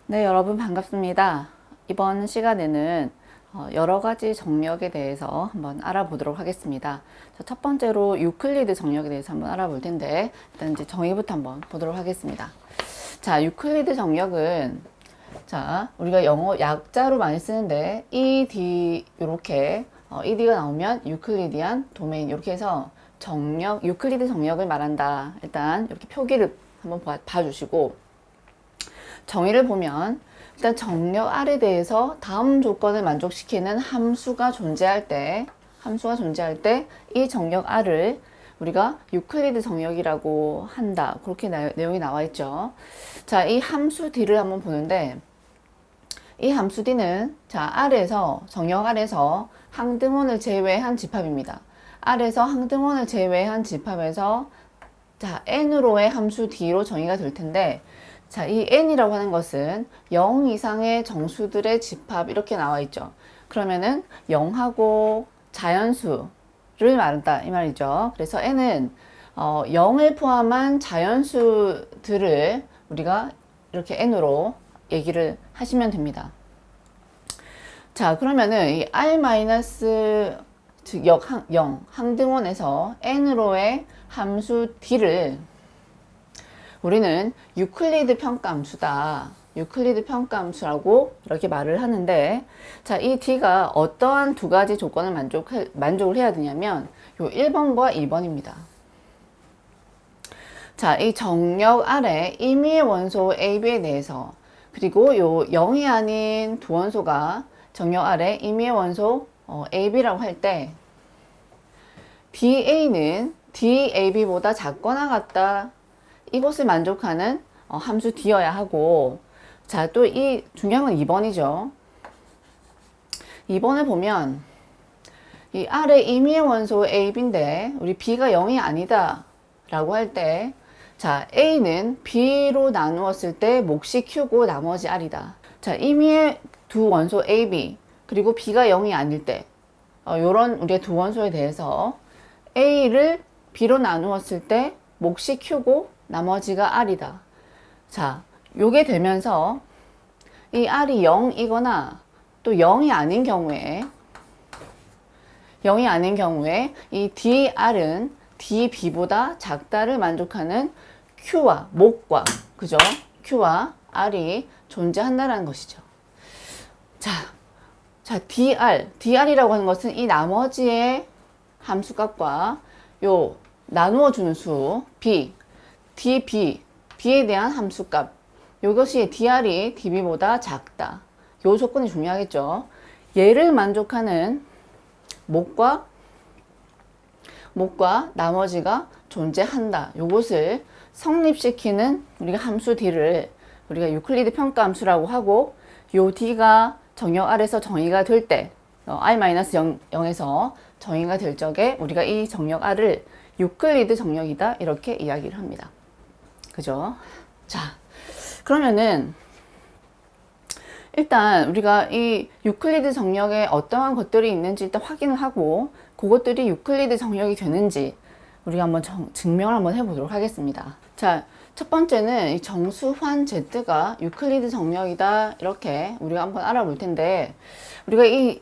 네, 여러분 반갑습니다. 이번 시간에는 여러 가지 정력에 대해서 한번 알아보도록 하겠습니다. 자, 첫 번째로 유클리드 정력에 대해서 한번 알아볼 텐데, 일단 이제 정의부터 한번 보도록 하겠습니다. 자, 유클리드 정력은, 자, 우리가 영어 약자로 많이 쓰는데, ED, 요렇게, ED가 나오면 유클리디안 도메인, 이렇게 해서 정력, 유클리드 정력을 말한다. 일단 이렇게 표기를 한번 봐주시고, 정의를 보면 일단 정력 R에 대해서 다음 조건을 만족시키는 함수가 존재할 때 이 정력 R을 우리가 유클리드 정력이라고 한다. 그렇게 내용이 나와 있죠. 자, 이 함수 D를 한번 보는데 이 함수 D는 자, R에서 정력 R에서 항등원을 제외한 집합입니다. R에서 항등원을 제외한 집합에서 자, n으로의 함수 D로 정의가 될 텐데 자, 이 n이라고 하는 것은 0 이상의 정수들의 집합 이렇게 나와 있죠. 그러면은 0하고 자연수를 말한다 이 말이죠. 그래서 n은 0을 포함한 자연수들을 우리가 이렇게 n으로 얘기를 하시면 됩니다. 자, 그러면은 이 r- 즉 0 항등원에서 n으로의 함수 d를 우리는 유클리드 평가함수다. 유클리드 평가함수라고 이렇게 말을 하는데, 자, 이 D가 어떠한 두 가지 조건을 만족을 해야 되냐면, 요 1번과 2번입니다. 자, 이 정력 아래 임의의 원소 AB에 대해서, 그리고 요 0이 아닌 두 원소가 정력 아래 임의의 원소 AB라고 할 때, DA는 DAB보다 작거나 같다. 이것을 만족하는 함수 D여야 하고, 자, 또 이 중요한 건 2번이죠. 2번을 보면 이 R의 임의의 원소 AB인데 우리 B가 0이 아니다 라고 할 때, 자, A는 B로 나누었을 때 몫이 Q고 나머지 R이다. 자, 임의의 두 원소 AB 그리고 B가 0이 아닐 때 요런 우리의 두 원소에 대해서 A를 B로 나누었을 때 몫이 Q고 나머지가 R이다. 자, 요게 되면서 이 R이 0이거나 또 0이 아닌 경우에 이 DR은 DB보다 작다를 만족하는 Q와 몫과 그죠? Q와 R이 존재한다는 것이죠. 자, DR이라고 하는 것은 이 나머지의 함수값과 요 나누어주는 수 B B에 대한 함수값 이것이 DR이 DB보다 작다. 요 조건이 중요하겠죠. 얘를 만족하는 몫과 나머지가 존재한다. 요것을 성립시키는 우리가 함수 D를 우리가 유클리드 평가 함수라고 하고 요 D가 정역 R에서 정의가 될 때 R-0에서 정의가 될 적에 우리가 이 정역 R을 유클리드 정역이다 이렇게 이야기를 합니다. 그죠? 자, 그러면은 일단 우리가 이 유클리드 정역에 어떠한 것들이 있는지 일단 확인을 하고 그것들이 유클리드 정역이 되는지 우리가 한번 증명을 한번 해보도록 하겠습니다. 자, 첫 번째는 이 정수환 Z가 유클리드 정역이다 이렇게 우리가 한번 알아볼 텐데 우리가 이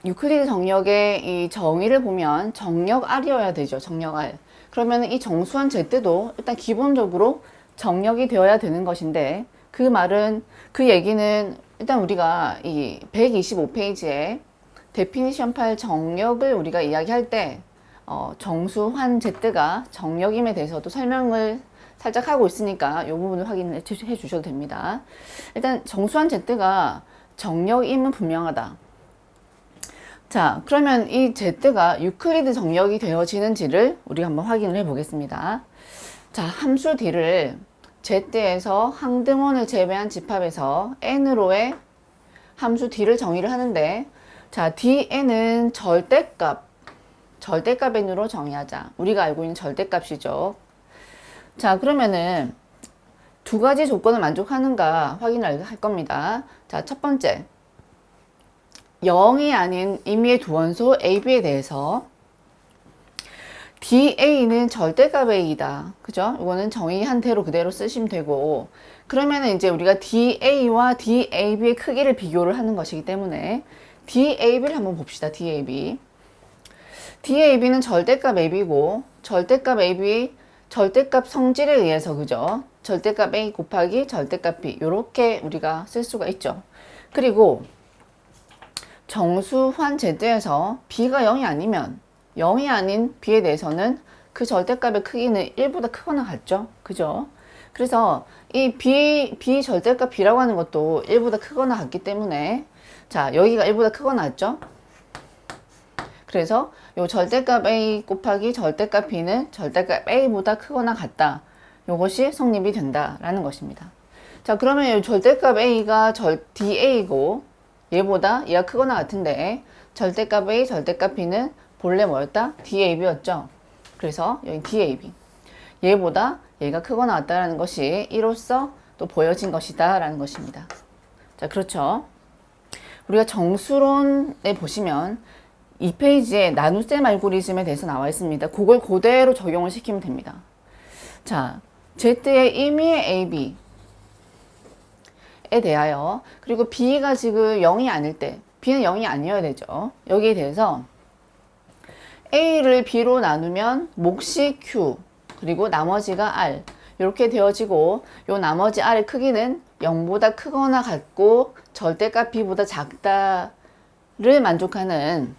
유클리드 정역의 이 정의를 보면 정역 R이어야 되죠. 정역 R. 그러면 이 정수환 Z도 일단 기본적으로 정역이 되어야 되는 것인데 그 얘기는 일단 우리가 이 125페이지에 데피니션 파일 정역을 우리가 이야기할 때 정수환 Z가 정역임에 대해서도 설명을 살짝 하고 있으니까 이 부분을 확인해 주셔도 됩니다. 일단 정수환 Z가 정역임은 분명하다. 자, 그러면 이 Z가 유클리드 정역이 되어지는지를 우리가 한번 확인을 해 보겠습니다. 자, 함수 D를 Z에서 항등원을 제외한 집합에서 n으로의 함수 D를 정의를 하는데 자, DN은 절대값 n으로 정의하자. 우리가 알고 있는 절대값이죠. 자, 그러면은 두 가지 조건을 만족하는가 확인을 할 겁니다. 자, 첫 번째 0이 아닌 임의의 두 원소 AB에 대해서 DA는 절대값 A다. 그죠? 이거는 정의한 대로 그대로 쓰시면 되고, 그러면은 이제 우리가 DA와 DAB의 크기를 비교를 하는 것이기 때문에 DAB를 한번 봅시다. DAB. DAB는 절대값 AB고, 절대값 AB, 절대값 성질에 의해서, 그죠? 절대값 A 곱하기 절대값 B. 요렇게 우리가 쓸 수가 있죠. 그리고 정수환 Z에서 B가 0이 아니면 0이 아닌 B에 대해서는 그 절대값의 크기는 1보다 크거나 같죠? 그죠? 그래서 이 B 절대값 B라고 하는 것도 1보다 크거나 같기 때문에, 자, 여기가 1보다 크거나 같죠? 그래서 요 절대값 A 곱하기 절대값 B는 절대값 A보다 크거나 같다. 요것이 성립이 된다라는 것입니다. 자, 그러면 요 절대값 A가 DA고 얘가 크거나 같은데 절대값 A, 절대값 B는 본래 뭐였다? DAB였죠. 그래서 여기 DAB. 얘보다 얘가 크거나 같다라는 것이 이로써 또 보여진 것이다 라는 것입니다. 자, 그렇죠. 우리가 정수론에 보시면 2페이지에 나눗셈 알고리즘에 대해서 나와 있습니다. 그걸 그대로 적용을 시키면 됩니다. 자, Z의 임의의 AB 에 대하여, 그리고 B가 지금 0이 아닐 때, B는 0이 아니어야 되죠. 여기에 대해서 A를 B로 나누면 몫이 Q, 그리고 나머지가 R, 이렇게 되어지고, 요 나머지 R의 크기는 0보다 크거나 같고 절대값 B보다 작다를 만족하는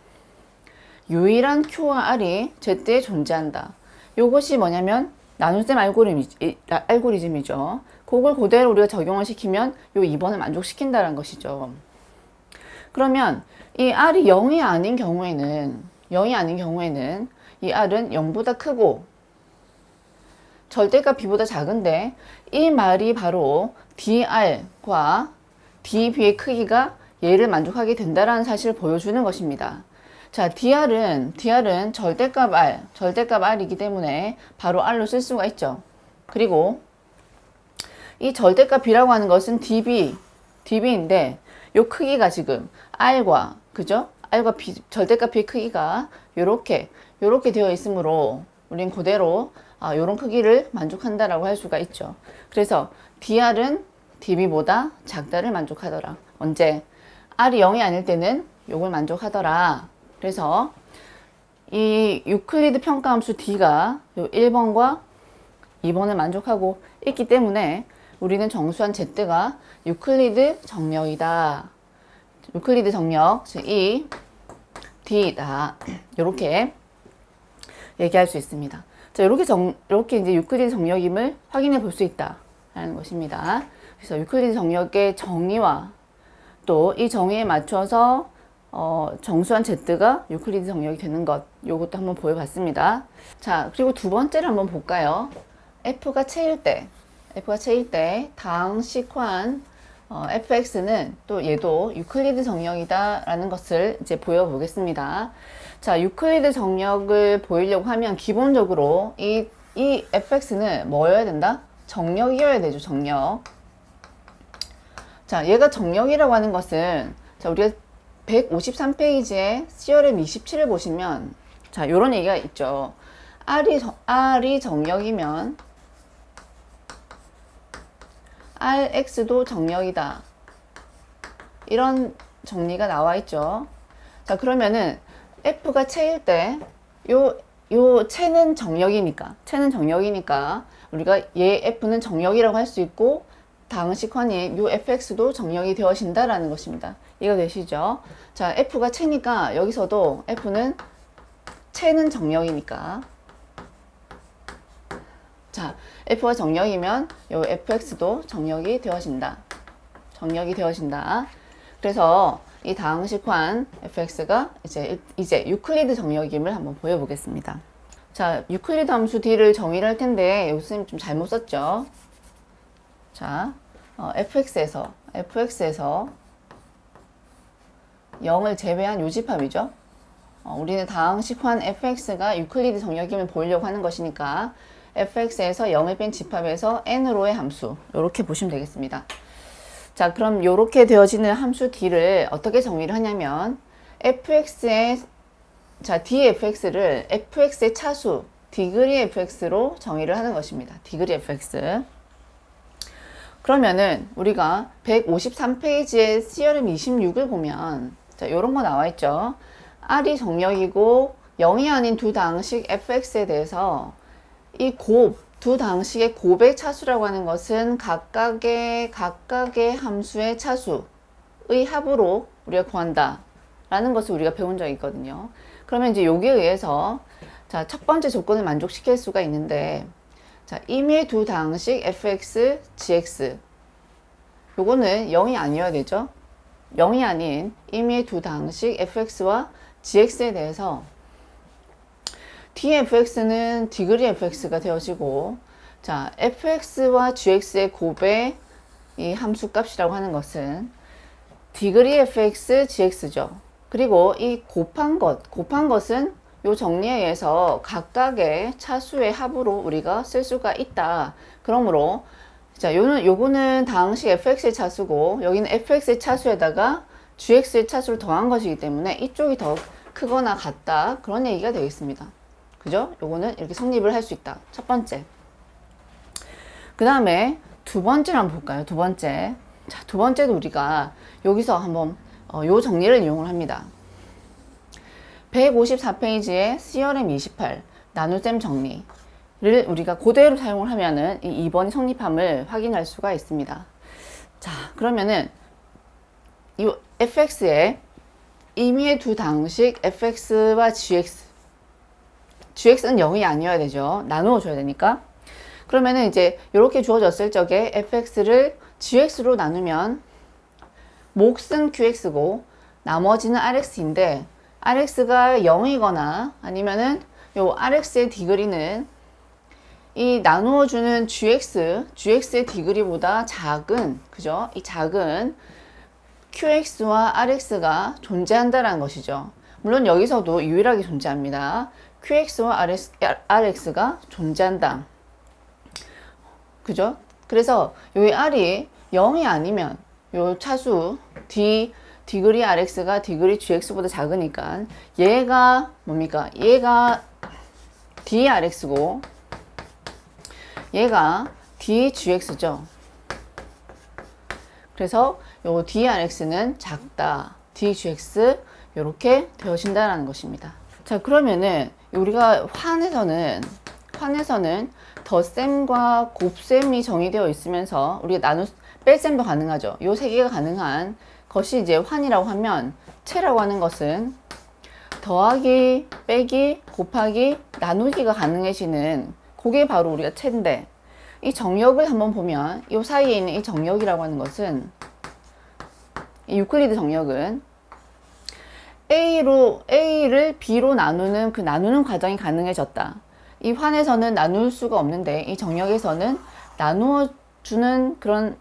유일한 Q와 R이 Z에 존재한다. 요것이 뭐냐면 나눗셈 알고리즘이죠. 그걸 그대로 우리가 적용을 시키면 요 2번을 만족시킨다는 것이죠. 그러면 이 R이 0이 아닌 경우에는 이 R은 0보다 크고 절대값 B보다 작은데, 이 말이 바로 DR과 DB의 크기가 얘를 만족하게 된다는 사실을 보여주는 것입니다. 자, DR은 절대값 R이기 때문에 바로 R로 쓸 수가 있죠. 그리고 이 절대값 B라고 하는 것은 DB인데, 요 크기가 지금 R과, 그죠? R과 B, 절대값 B의 크기가 요렇게 되어 있으므로 우린 그대로 요런 크기를 만족한다라고 할 수가 있죠. 그래서 DR은 DB보다 작다를 만족하더라. 언제? R이 0이 아닐 때는 요걸 만족하더라. 그래서 이 유클리드 평가함수 D가 요 1번과 2번을 만족하고 있기 때문에 우리는 정수한 Z가 유클리드 정역이다. 유클리드 정역, 즉 E, D다. 이렇게 얘기할 수 있습니다. 자, 이렇게 이제 유클리드 정역임을 확인해 볼 수 있다라는 것입니다. 그래서 유클리드 정역의 정의와 또 이 정의에 맞춰서 정수한 Z가 유클리드 정역이 되는 것, 요것도 한번 보여봤습니다. 자, 그리고 두 번째를 한번 볼까요? F가 체일 때 당식환 fx는 또 얘도 유클리드 정역이다 라는 것을 이제 보여보겠습니다. 자, 유클리드 정역을 보이려고 하면 기본적으로 이 fx는 뭐여야 된다? 정역이어야 되죠. 정역. 자, 얘가 정역이라고 하는 것은, 자, 우리가 153페이지에 CRM 27을 보시면, 자, 요런 얘기가 있죠. R이 정역이면 RX도 정역이다. 이런 정리가 나와 있죠. 자, 그러면은 F가 체일 때 요 체는 정역이니까 우리가 얘 F는 정역이라고 할 수 있고, 당식환인 요 fx도 정역이 되어진다라는 것입니다. 이해가 되시죠? 자, F가 체니까 여기서도 F는 체는 정역이니까, 자, F가 정역이면 요 fx도 정역이 되어진다. 그래서 이 당식환 fx가 이제 유클리드 정역임을 한번 보여보겠습니다. 자, 유클리드 함수 D를 정의를 할 텐데 여기 선생님 좀 잘못 썼죠. 자, fx에서 0을 제외한 요집합이죠. 우리는 당식환 fx가 유클리드 정역임을 보이려고 하는 것이니까 fx에서 0을 뺀 집합에서 n으로의 함수, 이렇게 보시면 되겠습니다. 자, 그럼 이렇게 되어지는 함수 D를 어떻게 정의를 하냐면 fx의 자, dfx를 fx의 차수 디그리 fx로 정의를 하는 것입니다. 디그리 fx. 그러면은 우리가 153페이지에 C열음 26을 보면 자, 요런 거 나와 있죠. R이 정역이고 0이 아닌 두 당식 fx에 대해서 이 두 당식의 곱의 차수라고 하는 것은 각각의 함수의 차수의 합으로 우리가 구한다 라는 것을 우리가 배운 적이 있거든요. 그러면 이제 여기에 의해서 자, 첫 번째 조건을 만족시킬 수가 있는데 자, 임의 두 당식 fx, gx 요거는 0이 아니어야 되죠. 0이 아닌 임의 두 당식 fx와 gx에 대해서 dfx는 디그리 fx가 되어지고 자, fx와 gx의 곱의 이 함수 값이라고 하는 것은 디그리 fx, gx죠. 그리고 이 곱한 것은 요 정리에 의해서 각각의 차수의 합으로 우리가 쓸 수가 있다. 그러므로 자, 요거는 당식 fx의 차수고 여기는 fx의 차수에다가 gx의 차수를 더한 것이기 때문에 이쪽이 더 크거나 같다. 그런 얘기가 되겠습니다. 그죠? 요거는 이렇게 성립을 할 수 있다. 첫 번째. 그 다음에 두 번째를 한번 볼까요? 두 번째. 자, 두 번째도 우리가 여기서 한번 요 정리를 이용을 합니다. 154페이지에 C열음 28 나눗셈 정리를 우리가 그대로 사용을 하면은 이 2번이 성립함을 확인할 수가 있습니다. 자, 그러면은 이 fx의 임의의 두 당식 fx와 gx는 0이 아니어야 되죠. 나누어 줘야 되니까. 그러면은 이제 이렇게 주어졌을 적에 fx를 gx로 나누면 몫은 qx고 나머지는 rx인데 rx가 0이거나 아니면은 요 rx의 디그리는 이 나누어주는 gx의 디그리보다 작은, 그죠? 이 작은 qx와 rx가 존재한다라는 것이죠. 물론 여기서도 유일하게 존재합니다. qx와 rx가 존재한다. 그죠? 그래서 요 r이 0이 아니면 요 차수 디그리 rx가 디그리 gx보다 작으니까 얘가 뭡니까? 얘가 drx고 얘가 dgx죠. 그래서 요 drx는 작다. dgx 이렇게 되어진다는 것입니다. 자, 그러면은 우리가 환에서는 덧셈과 곱셈이 정의되어 있으면서 우리가 뺄셈도 가능하죠. 요 세 개가 가능한 것이 이제 환이라고 하면 채라고 하는 것은 더하기, 빼기, 곱하기, 나누기가 가능해지는 그게 바로 우리가 채인데 이 정역을 한번 보면 이 사이에 있는 이 정역이라고 하는 것은 이 유클리드 정역은 A를 B로 나누는 그 나누는 과정이 가능해졌다. 이 환에서는 나눌 수가 없는데 이 정역에서는 나누어 주는 그런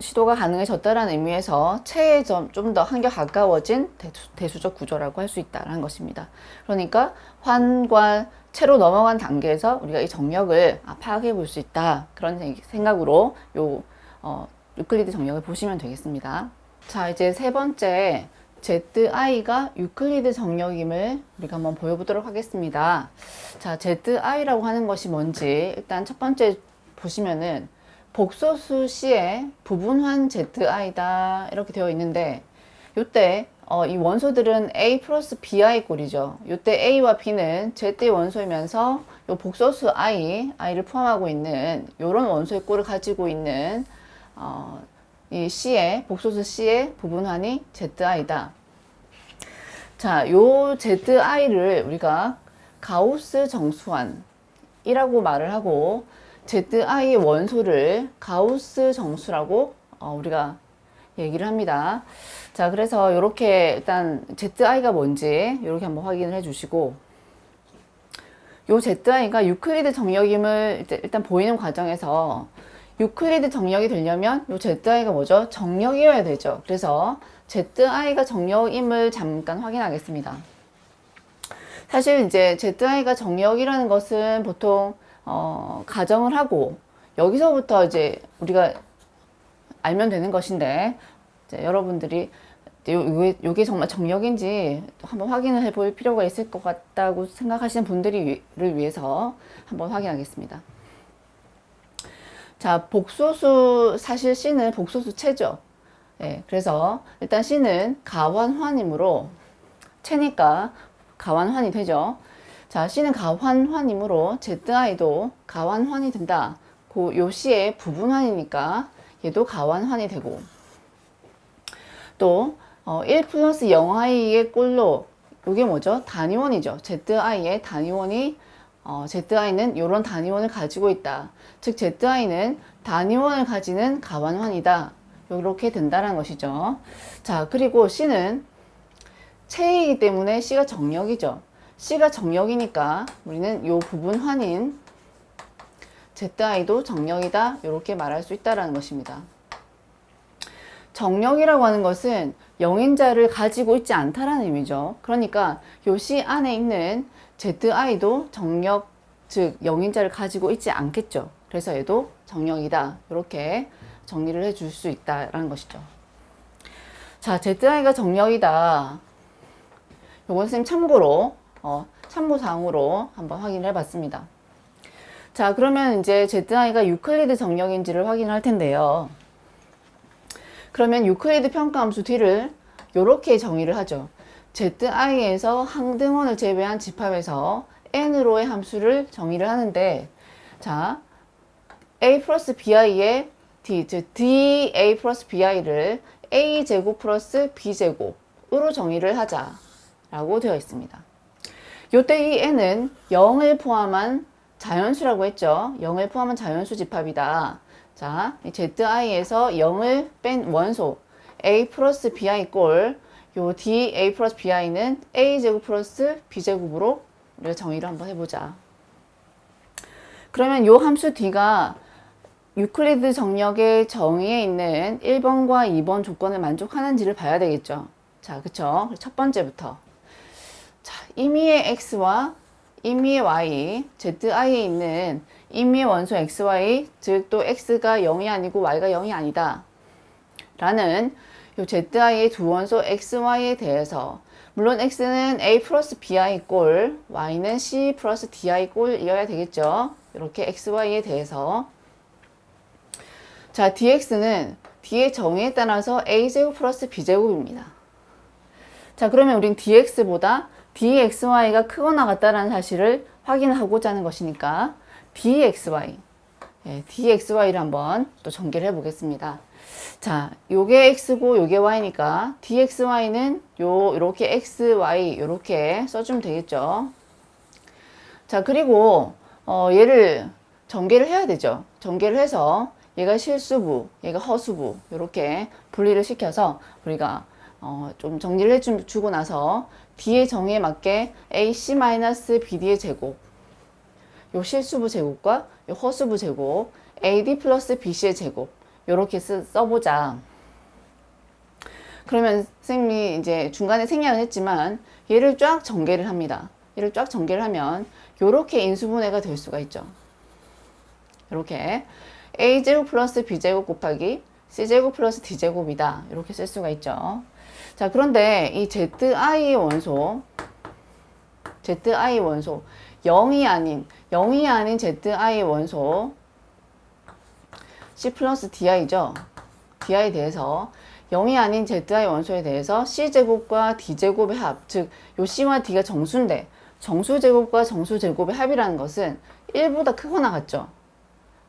시도가 가능해졌다는 의미에서 채에 좀 더 한결 가까워진 대수적 구조라고 할 수 있다는 것입니다. 그러니까 환과 채로 넘어간 단계에서 우리가 이 정역을 파악해 볼 수 있다. 그런 생각으로 유클리드 정역을 보시면 되겠습니다. 자, 이제 세 번째 zi가 유클리드 정역임을 우리가 한번 보여보도록 하겠습니다. 자, zi라고 하는 것이 뭔지 일단 첫 번째 보시면은 복소수 C의 부분환 zi다 이렇게 되어 있는데 요때 이 원소들은 A 플러스 BI 꼴이죠. 요때 A와 B는 Z의 원소이면서 요 복소수 I를 포함하고 있는 요런 원소의 꼴을 가지고 있는 이 복소수 C의 부분환이 zi다. 자, 요 zi를 우리가 가우스 정수환이라고 말을 하고 zi의 원소를 가우스 정수라고 우리가 얘기를 합니다. 자, 그래서 이렇게 일단 zi가 뭔지 이렇게 한번 확인을 해 주시고 요 zi가 유클리드 정역임을 일단 보이는 과정에서 유클리드 정역이 되려면 요 zi가 뭐죠? 정역이어야 되죠. 그래서 zi가 정역임을 잠깐 확인하겠습니다. 사실 이제 zi가 정역이라는 것은 보통 가정을 하고 여기서부터 이제 우리가 알면 되는 것인데 이제 여러분들이 요게 정말 정력인지 한번 확인을 해볼 필요가 있을 것 같다고 생각하시는 분들을 위해서 한번 확인하겠습니다. 자, 복소수, 사실 C는 복소수체죠. 예, 그래서 일단 C는 가환환이므로, 체니까 가환환이 되죠. 자, C는 가환환이므로 ZI도 가환환이 된다. 요 C의 부분환이니까 얘도 가환환이 되고, 또 1 플러스 0i의 꼴로, 요게 뭐죠? 단위원이죠. ZI의 단위원이 ZI는 이런 단위원을 가지고 있다. 즉 ZI는 단위원을 가지는 가환환이다. 이렇게 된다는 것이죠. 자, 그리고 C는 체이기 때문에 C가 정력이죠. C가 정력이니까 우리는 이 부분환인 ZI도 정력이다. 이렇게 말할 수 있다는 것입니다. 정력이라고 하는 것은 영인자를 가지고 있지 않다라는 의미죠. 그러니까 요 C 안에 있는 ZI도 정력, 즉 영인자를 가지고 있지 않겠죠. 그래서 얘도 정력이다. 이렇게 정리를 해줄 수 있다라는 것이죠. 자, ZI가 정력이다. 요건 선생님 참고로 참고사항으로 한번 확인을 해봤습니다. 자, 그러면 이제 ZI가 유클리드 정력인지를 확인할 텐데요. 그러면 유클리드 평가함수 D를 이렇게 정의를 하죠. ZI에서 항등원을 제외한 집합에서 N으로의 함수를 정의를 하는데, 자, A 플러스 BI의 D, 즉 DA 플러스 BI를 A제곱 플러스 B제곱으로 정의를 하자라고 되어 있습니다. 요때 이 N은 0을 포함한 자연수라고 했죠. 0을 포함한 자연수 집합이다. 자, ZI에서 0을 뺀 원소 A 플러스 BI 꼴, 요 DA 플러스 BI는 A제곱 플러스 B제곱으로 우리가 정의를 한번 해보자. 그러면 요 함수 D가 유클리드 정력의 정의에 있는 1번과 2번 조건을 만족하는지를 봐야 되겠죠. 자, 그쵸? 첫 번째부터. 자, 임의의 X와 임의의 Y, ZI에 있는 임의의 원소 XY, 즉 또 X가 0이 아니고 Y가 0이 아니다. 라는 요 ZI의 두 원소 XY에 대해서, 물론 X는 A 플러스 BI 꼴, Y는 C 플러스 DI 꼴이어야 되겠죠. 이렇게 XY에 대해서. 자, DX는 D의 정의에 따라서 A제곱 플러스 B제곱입니다. 자, 그러면 우린 DX보다 DXY가 크거나 같다라는 사실을 확인하고자 하는 것이니까 DXY, DXY를 한번 또 전개를 해보겠습니다. 자, 요게 X고 요게 Y니까 DXY는 요렇게 XY 요렇게 써주면 되겠죠. 자, 그리고 얘를 전개를 해야 되죠. 전개를 해서 얘가 실수부, 얘가 허수부 요렇게 분리를 시켜서 우리가 좀 정리를 해주고 나서 D의 정의에 맞게 AC-BD의 제곱, 요 실수부 제곱과 요 허수부 제곱, AD 플러스 BC의 제곱 요렇게 써보자. 그러면 선생님이 이제 중간에 생략을 했지만 얘를 쫙 전개를 합니다. 얘를 쫙 전개를 하면 요렇게 인수분해가 될 수가 있죠. 요렇게 A제곱 플러스 B제곱 곱하기 C제곱 플러스 D제곱이다. 이렇게 쓸 수가 있죠. 자, 그런데 이 ZI의 원소 0이 아닌 ZI의 원소 C 플러스 DI죠. DI에 대해서 0이 아닌 ZI 원소에 대해서 C제곱과 D제곱의 합, 즉 요 C와 D가 정수인데 정수제곱과 정수제곱의 합이라는 것은 1보다 크거나 같죠.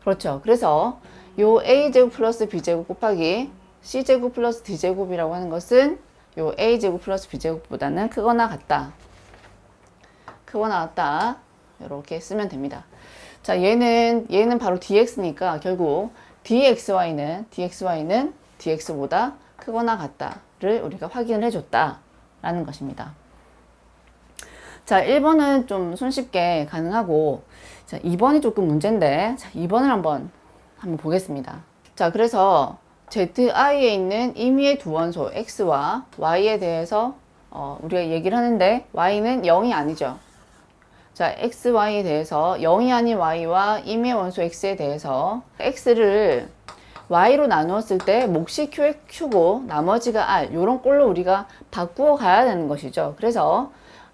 그렇죠. 그래서 요 A제곱 플러스 B제곱 곱하기 C제곱 플러스 D제곱이라고 하는 것은 요 A제곱 플러스 B제곱보다는 크거나 같다. 크거나 같다. 이렇게 쓰면 됩니다. 자, 얘는 바로 DX니까 결국 DXY는 DX보다 크거나 같다를 우리가 확인을 해줬다라는 것입니다. 자, 1번은 좀 손쉽게 가능하고, 자, 2번이 조금 문제인데, 자, 2번을 한번 보겠습니다. 자, 그래서 ZI에 있는 임의의 두 원소 X와 Y에 대해서 우리가 얘기를 하는데 Y는 0이 아니죠. 자, XY에 대해서 0이 아닌 Y와 임의의 원소 X에 대해서 X를 y로 나누었을 때 몫이 q고 나머지가 r 요런 꼴로 우리가 바꾸어 가야 되는 것이죠. 그래서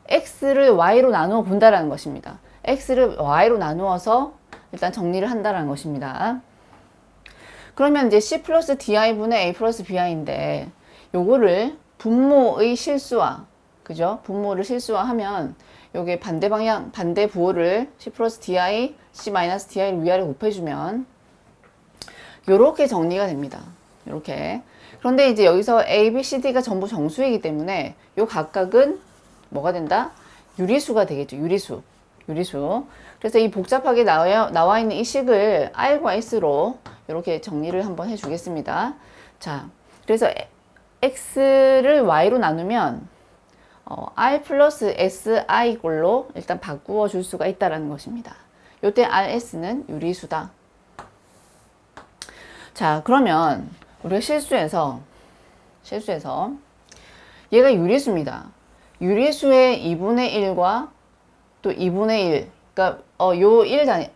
x를 y로 나누어 본다라는 것입니다. x를 y로 나누어서 일단 정리를 한다라는 것입니다. 그러면 이제 c 플러스 di분의 a 플러스 bi인데 요거를 분모의 실수화, 그죠? 분모를 실수화하면 요게 반대 방향, 반대 부호를 c 플러스 di, c 마이너스 di를 위아래 곱해주면 요렇게 정리가 됩니다. 요렇게. 그런데 이제 여기서 a, b, c, d가 전부 정수이기 때문에 요 각각은 뭐가 된다? 유리수가 되겠죠. 유리수. 그래서 이 복잡하게 나와 있는 이 식을 r과 s로 이렇게 정리를 한번 해주겠습니다. 자, 그래서 x를 y로 나누면 r 플러스 si 꼴로 일단 바꾸어 줄 수가 있다는 것입니다. 요때 rs는 유리수다. 자, 그러면 우리가 실수해서 얘가 유리수입니다. 유리수의 2분의 1과 또 2분의 1, 그러니까 요 1단위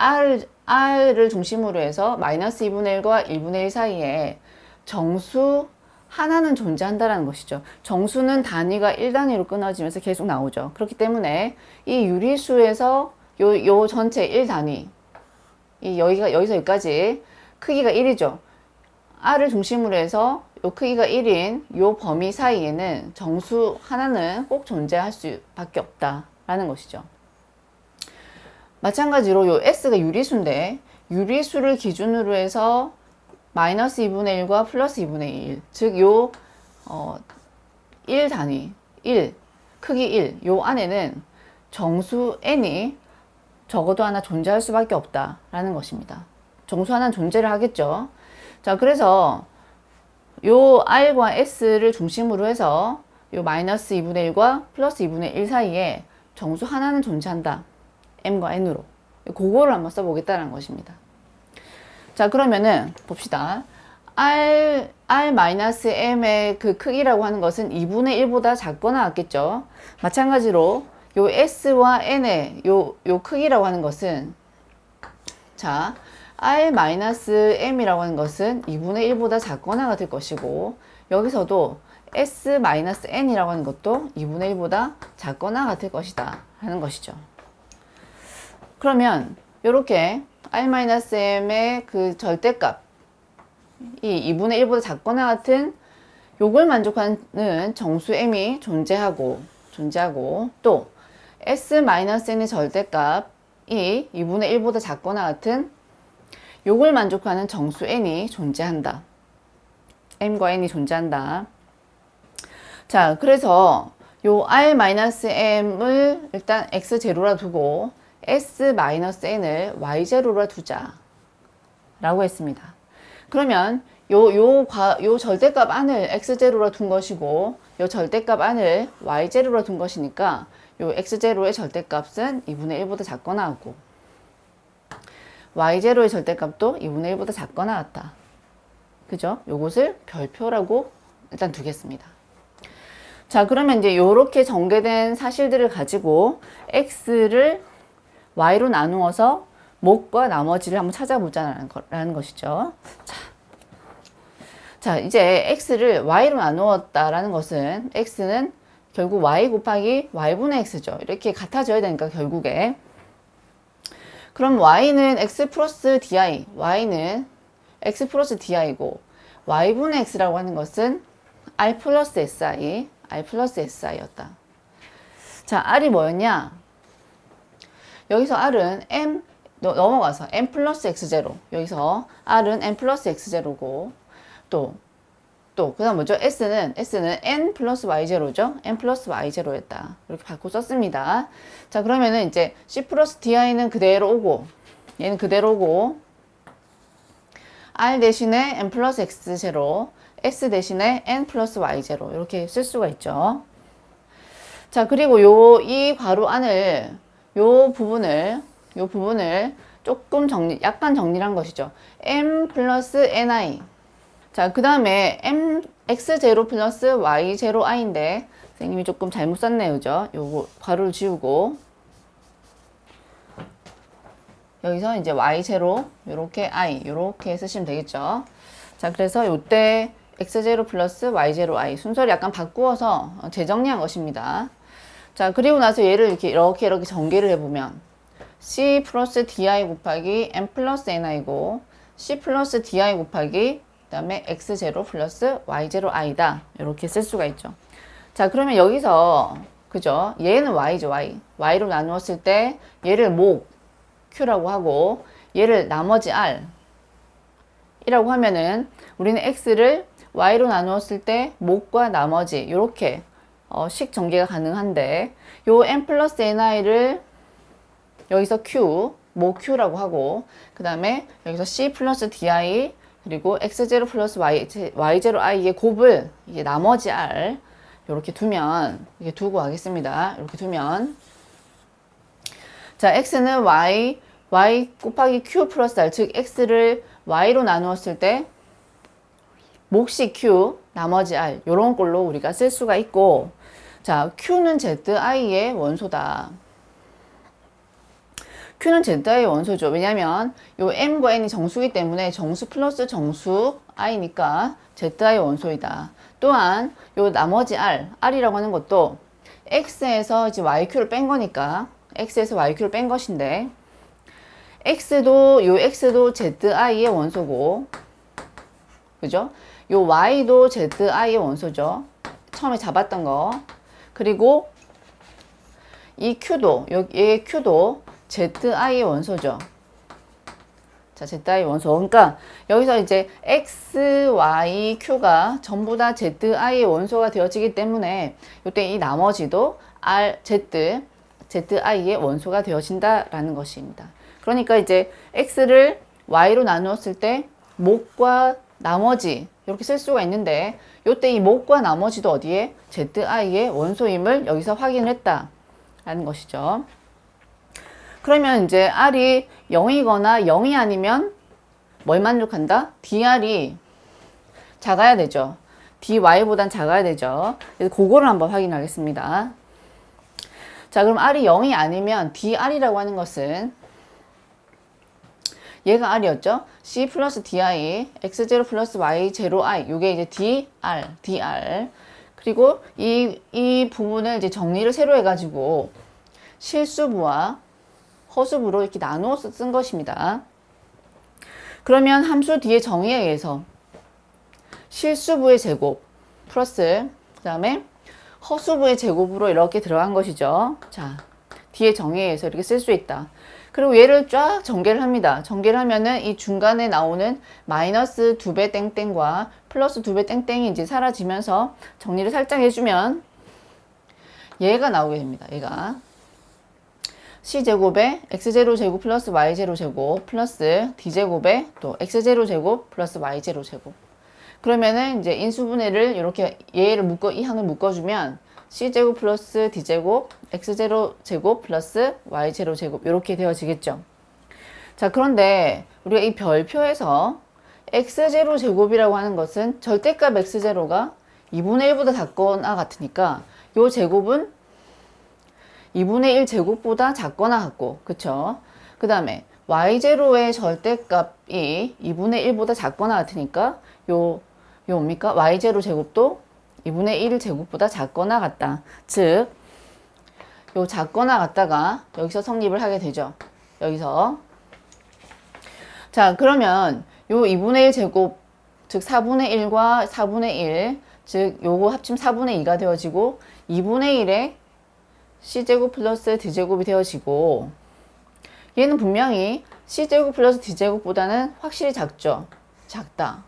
r을 중심으로 해서 마이너스 2분의 1과 1분의 1 사이에 정수 하나는 존재한다는 것이죠. 정수는 단위가 1단위로 끊어지면서 계속 나오죠. 그렇기 때문에 이 유리수에서 요 전체 1단위, 여기서 여기까지 크기가 1이죠. r을 중심으로 해서 요 크기가 1인 요 범위 사이에는 정수 하나는 꼭 존재할 수밖에 없다라는 것이죠. 마찬가지로 요 s가 유리수인데 유리수를 기준으로 해서 마이너스 2분의 1과 플러스 2분의 1, 즉 요 1단위, 1, 크기 1, 요 안에는 정수 n이 적어도 하나 존재할 수밖에 없다라는 것입니다. 정수 하나는 존재를 하겠죠. 자, 그래서 요 r과 s를 중심으로 해서 요 마이너스 2분의 1과 플러스 2분의 1 사이에 정수 하나는 존재한다. m과 n으로. 그거를 한번 써보겠다는 것입니다. 자, 그러면은 봅시다. r-m의 그 크기라고 하는 것은 2분의 1보다 작거나 같겠죠. 마찬가지로 요 s와 n의 요 크기라고 하는 것은, 자, r-m이라고 하는 것은 2분의 1보다 작거나 같을 것이고, 여기서도 s-n이라고 하는 것도 2분의 1보다 작거나 같을 것이다 하는 것이죠. 그러면 이렇게 r-m의 그 절대값, 이 2분의 1보다 작거나 같은 요걸 만족하는 정수 m이 존재하고 또 s-n의 절대값이 2분의 1보다 작거나 같은 요걸 만족하는 정수 n이 존재한다. m과 n이 존재한다. 자, 그래서 요 r-m을 일단 x0라 두고 s-n을 y0라 두자 라고 했습니다. 그러면 요 절대값 안을 x0라 둔 것이고 요 절대값 안을 y0라 둔 것이니까 요 x0의 절대값은 2분의 1보다 작거나 하고 y0의 절대값도 2분의 1보다 작거나 같다. 그죠? 요것을 별표라고 일단 두겠습니다. 자, 그러면 이제 요렇게 전개된 사실들을 가지고 x를 y로 나누어서 몫과 나머지를 한번 찾아보자라는 것이죠. 자, 이제 x를 y로 나누었다라는 것은 x는 결국 y 곱하기 y분의 x죠. 이렇게 같아져야 되니까 결국에. 그럼 y는 x 플러스 di, y는 x 플러스 di고 y분의 x라고 하는 것은 r 플러스 si였다. 자, r이 뭐였냐? 여기서 r은 m, 넘어가서 m 플러스 x0. 여기서 r은 m 플러스 x0고, 그 다음 뭐죠? s는 n 플러스 y0죠? n 플러스 y0였다. 이렇게 바꿔 썼습니다. 자, 그러면은 이제 c 플러스 di는 그대로 오고, 얘는 그대로 오고, r 대신에 n 플러스 x0, s 대신에 n 플러스 y0 이렇게 쓸 수가 있죠. 자, 그리고 이 괄호 안을 요 부분을 조금 약간 정리한 것이죠. m 플러스 ni. 자, 그 다음에 x0 플러스 y0i인데 선생님이 조금 잘못 썼네요. 그죠? 요거 괄호를 지우고 여기서 이제 y0 요렇게 i 요렇게 쓰시면 되겠죠. 자, 그래서 요때 x0 플러스 y0i 순서를 약간 바꾸어서 재정리한 것입니다. 자, 그리고 나서 얘를 이렇게 전개를 해보면 c 플러스 di 곱하기 m 플러스 ni고 c 플러스 di 곱하기 그 다음에 x0 플러스 y0i다. 이렇게 쓸 수가 있죠. 자, 그러면 여기서 그죠? 얘는 y죠, y. y로 나누었을 때 얘를 목 q라고 하고 얘를 나머지 r 이라고 하면은 우리는 x를 y로 나누었을 때 목과 나머지 이렇게 식 전개가 가능한데 요 m 플러스 ni를 여기서 q, 모 q라고 하고 그 다음에 여기서 c 플러스 di 그리고 x0 플러스 y0i의 곱을 이게 나머지 r 이렇게 두면 이렇게 두고 하겠습니다. 이렇게 두면 자 x는 y 곱하기 q 플러스 r 즉 x를 y로 나누었을 때 몫이 q 나머지 r 요런 꼴로 우리가 쓸 수가 있고 자 q는 zi의 원소다. q는 zi의 원소죠. 왜냐면 요 m과 n이 정수이기 때문에 정수 플러스 정수 i니까 zi의 원소이다. 또한 요 나머지 r이라고 하는 것도 x에서 이제 yq를 뺀 거니까 x에서 yq를 뺀 것인데 x도 zi의 원소고 그죠? 요 y도 zi의 원소죠. 처음에 잡았던 거. 그리고 이 q도 얘 q도 zi의 원소죠. 자, zi의 원소. 그러니까 여기서 이제 x, y, q가 전부 다 zi의 원소가 되어지기 때문에 이때 이 나머지도 zi의 원소가 되어진다라는 것입니다. 그러니까 이제 x를 y로 나누었을 때 목과 나머지 이렇게 쓸 수가 있는데 이때 이 목과 나머지도 어디에 zi의 원소임을 여기서 확인을 했다라는 것이죠. 그러면 이제 r이 0이거나 0이 아니면 뭘 만족한다? dr이 작아야 되죠. dy보단 작아야 되죠. 그래서 그거를 한번 확인하겠습니다. 자, 그럼 r이 0이 아니면 dr이라고 하는 것은 얘가 r이었죠. c 플러스 di, x0 플러스 y0i 이게 이제 dr. 그리고 이 부분을 이제 정리를 새로 해가지고 실수부와 허수부로 이렇게 나누어서 쓴 것입니다. 그러면 함수 뒤에 정의에 의해서 실수부의 제곱 플러스 그 다음에 허수부의 제곱으로 이렇게 들어간 것이죠. 자, 뒤에 정의에 의해서 이렇게 쓸 수 있다. 그리고 얘를 쫙 전개를 합니다. 전개를 하면은 이 중간에 나오는 마이너스 2배 땡땡과 플러스 2배 땡땡이 이제 사라지면서 정리를 살짝 해주면 얘가 나오게 됩니다. 얘가 c제곱에 x0 제곱 플러스 y0 제곱 플러스 d제곱에 또 x0 제곱 플러스 y0 제곱. 그러면은 이제 인수분해를 이렇게 이 항을 묶어주면 c제곱 플러스 d제곱 x0 제곱 플러스 y0 제곱 이렇게 되어지겠죠. 자, 그런데 우리가 이 별표에서 x0 제곱이라고 하는 것은 절대값 x0가 2분의 1보다 작거나 같으니까 이 제곱은 2분의 1 제곱보다 작거나 같고, 그쵸? 그 다음에 y0의 절대값이 2분의 1보다 작거나 같으니까 요 뭡니까? y0 제곱도 2분의 1 제곱보다 작거나 같다. 즉, 요 작거나 같다가 여기서 성립을 하게 되죠. 여기서. 자, 그러면 요 2분의 1 제곱, 즉 4분의 1과 4분의 1, 즉 요거 합치면 4분의 2가 되어지고 2분의 1에 c제곱 플러스 d제곱이 되어지고 얘는 분명히 c제곱 플러스 d제곱보다는 확실히 작죠. 작다.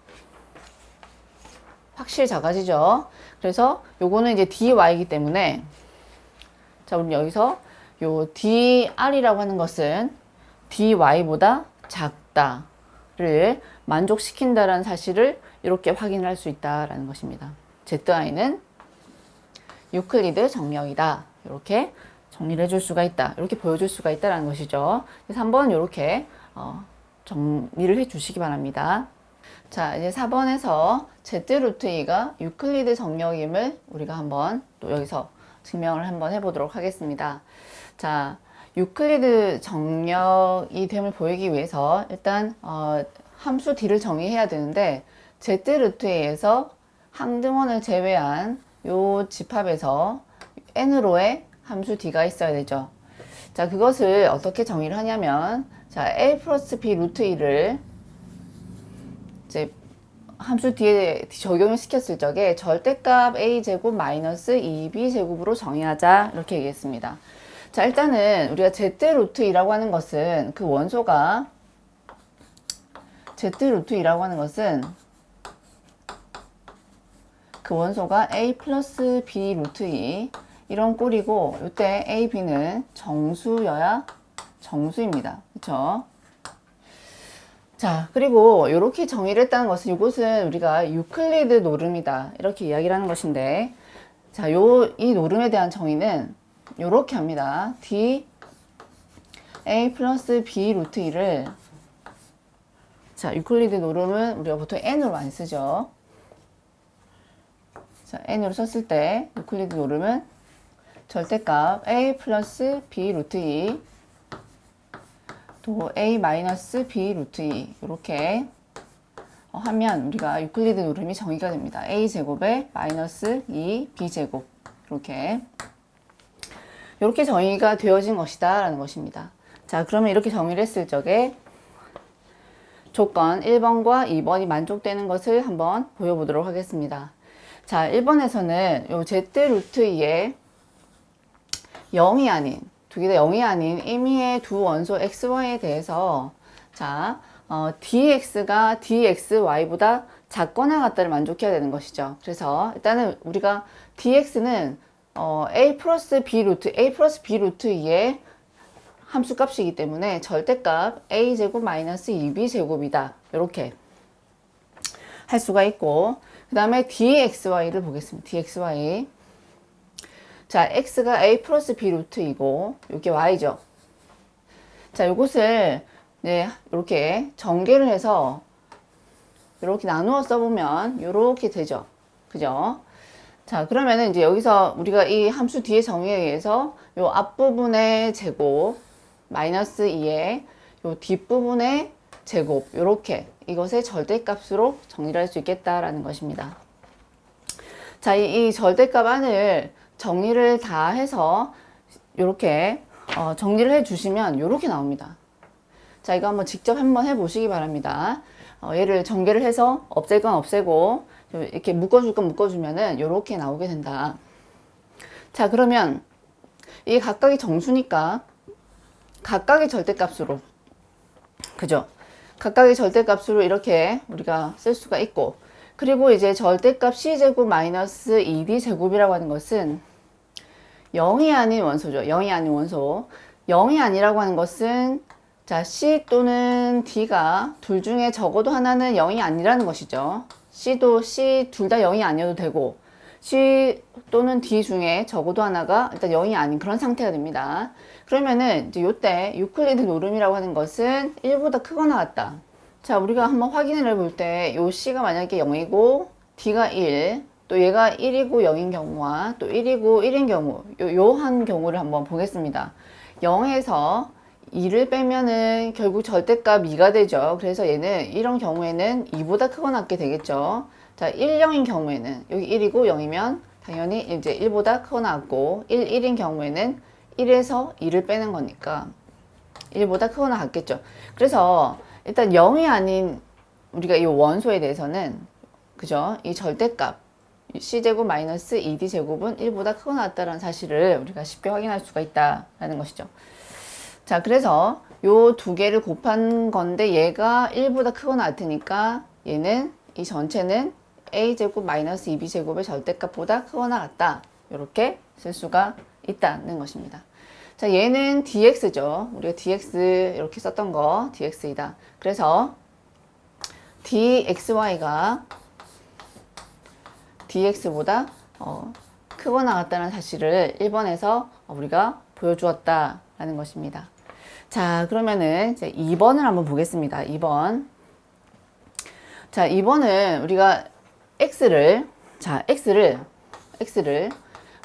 확실히 작아지죠. 그래서 요거는 이제 dy이기 때문에 자, 우리 여기서 요 dr이라고 하는 것은 dy보다 작다를 만족시킨다라는 사실을 이렇게 확인할 수 있다라는 것입니다. zi는 유클리드 정명이다. 이렇게 정리를 해줄 수가 있다. 이렇게 보여줄 수가 있다는 것이죠. 그래서 한번 이렇게 정리를 해 주시기 바랍니다. 자, 이제 4번에서 z√2가 유클리드 정명임을 우리가 한번 또 여기서 증명을 한번 해보도록 하겠습니다. 자, 유클리드 정명이 됨을 보이기 위해서 일단 함수 d를 정의해야 되는데 z 루트에 의해서 항등원을 제외한 요 집합에서 n으로의 함수 d가 있어야 되죠. 자, 그것을 어떻게 정의를 하냐면, 자, a 플러스 b 루트 2를 이제 함수 d에 적용을 시켰을 적에 절대값 a제곱 마이너스 2b제곱으로 정의하자, 이렇게 얘기했습니다. 자, 일단은 우리가 z 루트 2라고 하는 것은 그 원소가 z 루트 2라고 하는 것은 그 원소가 a 플러스 b 루트 2 이런 꼴이고, 이때 a, b는 정수여야 정수입니다. 그쵸? 자, 그리고 이렇게 정의를 했다는 것은 이것은 우리가 유클리드 노름이다, 이렇게 이야기를 하는 것인데, 자, 이 노름에 대한 정의는 이렇게 합니다. d a 플러스 b 루트 2를, 자, 유클리드 노름은 우리가 보통 n으로 많이 쓰죠. 자, n으로 썼을 때 유클리드 노름은 절대값 a 플러스 b 루트 2 또 a 마이너스 b 루트 2 이렇게 하면 우리가 유클리드 노름이 정의가 됩니다. a 제곱에 마이너스 2 b 제곱 이렇게 정의가 되어진 것이다 라는 것입니다. 자, 그러면 이렇게 정의를 했을 적에 조건 1번과 2번이 만족되는 것을 한번 보여보도록 하겠습니다. 자, 1번에서는 요 z 루트 2에 0이 아닌, 두 개 다 0이 아닌 임의의 두 원소 xy에 대해서, 자, dx가 dxy보다 작거나 같다를 만족해야 되는 것이죠. 그래서 일단은 우리가 dx는 a 플러스 b 루트 2의 함수값이기 때문에 절대값 a제곱 마이너스 2b제곱이다, 이렇게 할 수가 있고, 그 다음에 dxy를 보겠습니다. dxy. 자, x가 a 플러스 b 루트이고, 이게 y죠. 자, 이것을 네, 이렇게 전개를 해서 이렇게 나누어 써보면 이렇게 되죠. 그죠? 자, 그러면은 이제 여기서 우리가 이 함수 뒤의 정의에 의해서 요 앞부분의 제곱 마이너스 2의 요 뒷부분의 제곱, 요렇게 이것의 절대값으로 정리를 할 수 있겠다라는 것입니다. 자, 이 절대값 안을 정리를 다 해서 이렇게 정리를 해 주시면 이렇게 나옵니다. 자, 이거 한번 직접 한번 해 보시기 바랍니다. 얘를 전개를 해서 없앨 건 없애고 이렇게 묶어줄 건 묶어주면은 이렇게 나오게 된다. 자, 그러면 이게 각각이 정수니까 각각의 절대값으로, 그죠? 각각의 절대값으로 이렇게 우리가 쓸 수가 있고, 그리고 이제 절대값 c제곱 마이너스 2d제곱이라고 하는 것은 0이 아닌 원소죠. 0이 아닌 원소. 0이 아니라고 하는 것은, 자, c 또는 d가 둘 중에 적어도 하나는 0이 아니라는 것이죠. c 둘 다 0이 아니어도 되고, c 또는 d 중에 적어도 하나가 일단 0이 아닌 그런 상태가 됩니다. 그러면은 이제 요때 유클리드 노름이라고 하는 것은 1보다 크거나 같다. 자, 우리가 한번 확인을 해볼 때 요 c가 만약에 0이고 d가 1, 또 얘가 1이고 0인 경우와 또 1이고 1인 경우, 요 한 경우를 한번 보겠습니다. 0에서 2를 빼면은 결국 절대값 2가 되죠. 그래서 얘는 이런 경우에는 2보다 크거나 같게 되겠죠. 자, 1, 0인 경우에는 여기 1이고 0이면 당연히 이제 1보다 크거나 같고, 1, 1인 경우에는 1에서 2를 빼는 거니까 1보다 크거나 같겠죠. 그래서 일단 0이 아닌 우리가 이 원소에 대해서는, 그죠? 이 절대값 c제곱 마이너스 2d제곱은 1보다 크거나 같다는 사실을 우리가 쉽게 확인할 수가 있다라는 것이죠. 자, 그래서 요 두 개를 곱한 건데 얘가 1보다 크거나 같으니까 얘는 이 전체는 a제곱 마이너스 2b제곱의 절대값보다 크거나 같다, 이렇게 쓸 수가 있다는 것입니다. 자, 얘는 dx죠. 우리가 dx 이렇게 썼던 거 dx이다. 그래서 dxy가 dx보다 크거나 같다는 사실을 1번에서 우리가 보여주었다라는 것입니다. 자, 그러면은 이제 2번을 한번 보겠습니다. 2번. 자, 2번은 우리가 x를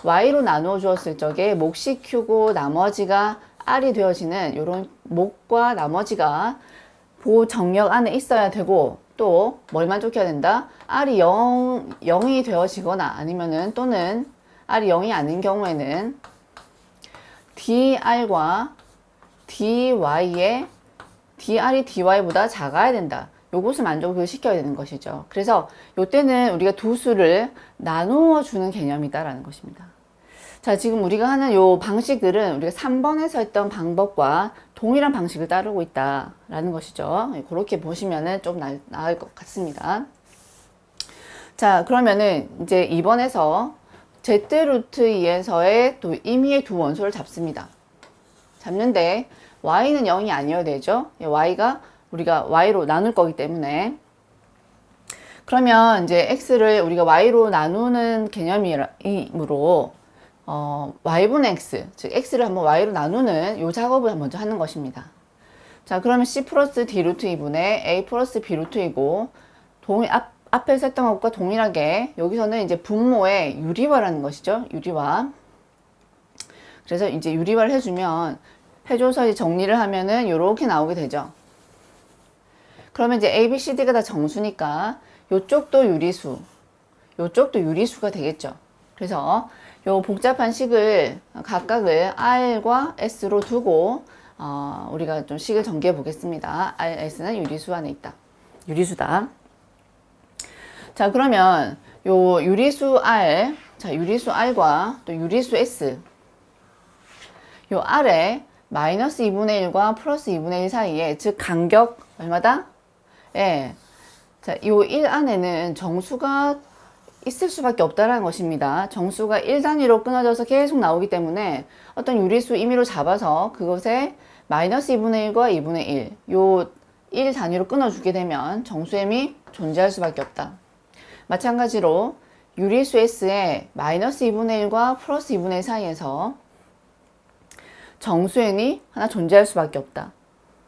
y로 나누어 주었을 적에 몫이 q고 나머지가 r이 되어지는 이런 몫과 나머지가 보정역 안에 있어야 되고, 또 뭘 만족해야 된다? R이 0이 되어지거나 아니면은 또는 R이 0이 아닌 경우에는 dr과 dy의 dr이 dy보다 작아야 된다. 요것을 만족을 시켜야 되는 것이죠. 그래서 요때는 우리가 두 수를 나누어 주는 개념이다라는 것입니다. 자, 지금 우리가 하는 요 방식들은 우리가 3번에서 했던 방법과 동일한 방식을 따르고 있다라는 것이죠. 그렇게 보시면은 좀 나을 것 같습니다. 자, 그러면은 이제 2번에서 z√2에서의 또 임의의 두 원소를 잡습니다. 잡는데 y는 0이 아니어야 되죠. y가 우리가 y로 나눌 거기 때문에. 그러면 이제 x를 우리가 y로 나누는 개념이므로 y분의 x, 즉 x를 한번 y로 나누는 요 작업을 먼저 하는 것입니다. 자, 그러면 c 플러스 d 루트 2분의 a 플러스 b 루트 이고 앞에서 했던 것과 동일하게 여기서는 이제 분모의 유리화라는 것이죠. 유리화. 그래서 이제 유리화를 해줘서 정리를 하면은 요렇게 나오게 되죠. 그러면 이제 a, b, c, d가 다 정수니까 요쪽도 유리수, 요쪽도 유리수가 되겠죠. 그래서 요 복잡한 식을 각각을 R과 S로 두고 우리가 좀 식을 전개해 보겠습니다. R, S는 유리수 안에 있다. 유리수다. 자, 그러면 요 유리수 R, 자, 유리수 R과 또 유리수 S, 요 R에 마이너스 2분의 1과 플러스 2분의 1 사이에, 즉 간격 얼마다? 예. 자, 요 1 안에는 정수가 있을 수밖에 없다라는 것입니다. 정수가 1단위로 끊어져서 계속 나오기 때문에 어떤 유리수 임의로 잡아서 그것에 마이너스 2분의 1과 2분의 1, 요 1 단위로 끊어주게 되면 정수엠이 존재할 수밖에 없다. 마찬가지로 유리수 S에 마이너스 2분의 1과 플러스 2분의 1 사이에서 정수엔이 하나 존재할 수밖에 없다.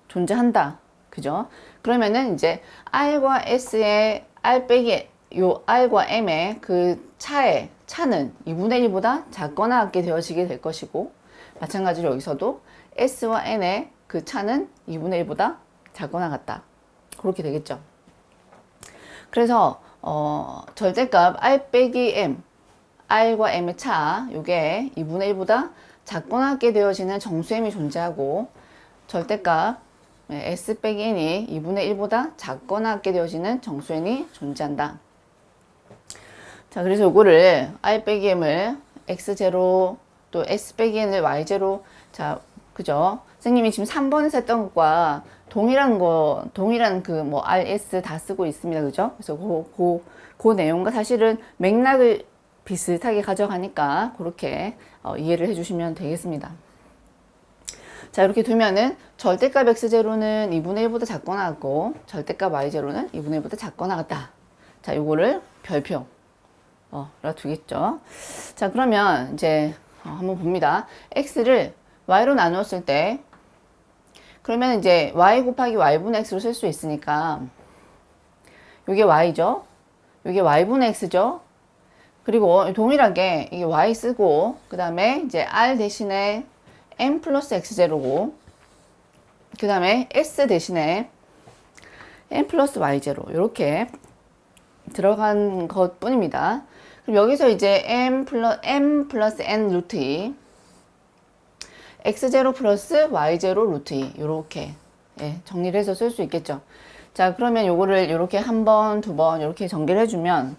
존재한다. 그죠? 그러면은 이제 R과 S의 R 빼기 요 R과 M의 그 차는 2분의 1보다 작거나 같게 되어지게 될 것이고, 마찬가지로 여기서도 S와 N의 그 차는 2분의 1보다 작거나 같다. 그렇게 되겠죠. 그래서 절대값 R 빼기 M, R과 M의 차, 요게 2분의 1보다 작거나 같게 되어지는 정수M이 존재하고, 절대값 S 빼기 N이 2분의 1보다 작거나 같게 되어지는 정수N이 존재한다. 자, 그래서 요거를 R 빼기 M을 X0, 또 S 빼기 N을 Y0, 자, 그죠? 선생님이 지금 3번에서 했던 것과 동일한 그 뭐 RS 다 쓰고 있습니다. 그죠? 그래서 그 내용과 사실은 맥락을 비슷하게 가져가니까 그렇게 이해를 해주시면 되겠습니다. 자, 이렇게 두면은 절대값 X0는 2분의 1보다 작거나 같고, 절대값 Y0는 2분의 1보다 작거나 같다. 자, 요거를 별표 라 두겠죠. 자, 그러면 이제 한번 봅니다. X를 Y로 나누었을 때, 그러면 이제 Y 곱하기 Y분의 X로 쓸 수 있으니까, 요게 Y죠. 요게 Y분의 X죠. 그리고 동일하게 이게 Y 쓰고, 그 다음에 이제 R 대신에 M 플러스 X0고, 그 다음에 S 대신에 M 플러스 Y0, 이렇게 들어간 것 뿐입니다. 그럼 여기서 이제 M 플러스 N 루트 2, X0 플러스 Y0 루트 2, 이렇게 정리를 해서 쓸 수 있겠죠. 자, 그러면 요거를 이렇게 한 번, 두 번 이렇게 전개를 해주면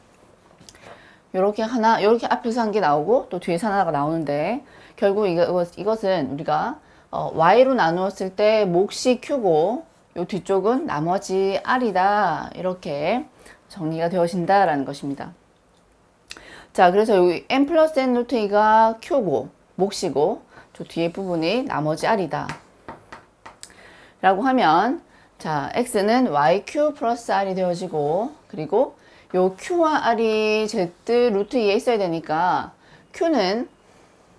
요렇게 앞에서 한 게 나오고 또 뒤에서 하나가 나오는데, 결국 이것은 우리가 Y로 나누었을 때 몫이 Q고 요 뒤쪽은 나머지 R이다, 이렇게 정리가 되어진다라는 것입니다. 자, 그래서 여기 M 플러스 N 루트 2가 Q고 몫이고 저 뒤에 부분이 나머지 R이다 라고 하면, 자, X는 YQ 플러스 R이 되어지고, 그리고 요 Q와 R이 Z 루트 2에 있어야 되니까 Q는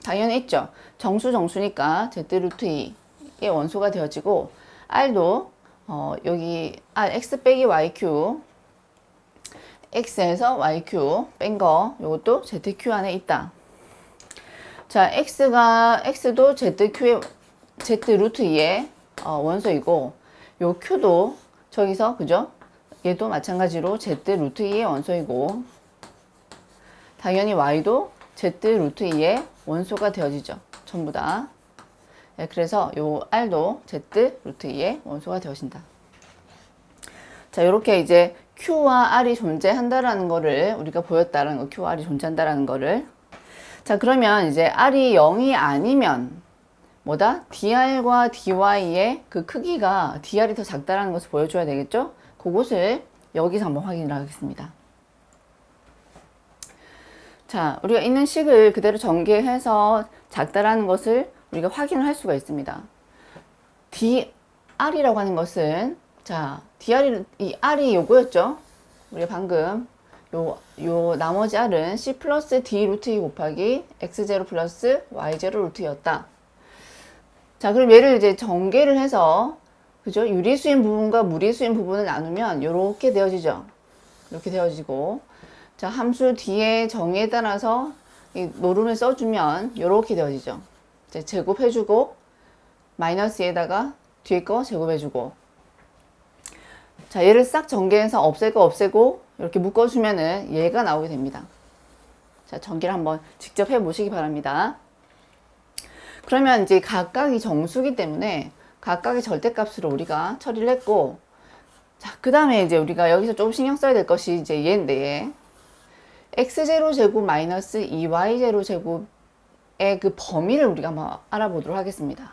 당연히 있죠. 정수니까 Z 루트 2의 원소가 되어지고, R도 여기 X 빼기 YQ, X에서 YQ 뺀 거, 요것도 ZQ 안에 있다. 자, X도 ZQ의 Z 루트 2의 원소이고, 요 Q도 저기서, 그죠? 얘도 마찬가지로 Z 루트 2의 원소이고, 당연히 Y도 Z 루트 2의 원소가 되어지죠. 전부 다. 네, 그래서 요 R도 Z 루트 2의 원소가 되어진다. 자, 요렇게 이제 Q와 R이 존재한다라는 거를 우리가 보였다라는 거, Q와 R이 존재한다라는 거를. 자, 그러면 이제 R이 0이 아니면 뭐다? dr과 dy의 그 크기가 dr이 더 작다라는 것을 보여줘야 되겠죠? 그것을 여기서 한번 확인을 하겠습니다. 자, 우리가 있는 식을 그대로 전개해서 작다라는 것을 우리가 확인을 할 수가 있습니다. dr이라고 하는 것은, 자, 이 r이 요거였죠? 우리가 방금 요 나머지 r은 c 플러스 d 루트 2 곱하기 x0 플러스 y0 루트 2였다. 자, 그럼 얘를 이제 전개를 해서, 그죠? 유리수인 부분과 무리수인 부분을 나누면 요렇게 되어지죠. 이렇게 되어지고, 자, 함수 뒤에 정의에 따라서 이 노름을 써주면 요렇게 되어지죠. 이제 제곱해주고, 마이너스에다가 뒤에 거 제곱해주고. 자, 얘를 싹 전개해서 없애고 이렇게 묶어주면은 얘가 나오게 됩니다. 자, 전개를 한번 직접 해보시기 바랍니다. 그러면 이제 각각이 정수기 때문에 각각의 절대값으로 우리가 처리를 했고, 자, 그 다음에 이제 우리가 여기서 조금 신경 써야 될 것이 이제 얘인데, x0 제곱 마이너스 2y0 제곱의 그 범위를 우리가 한번 알아보도록 하겠습니다.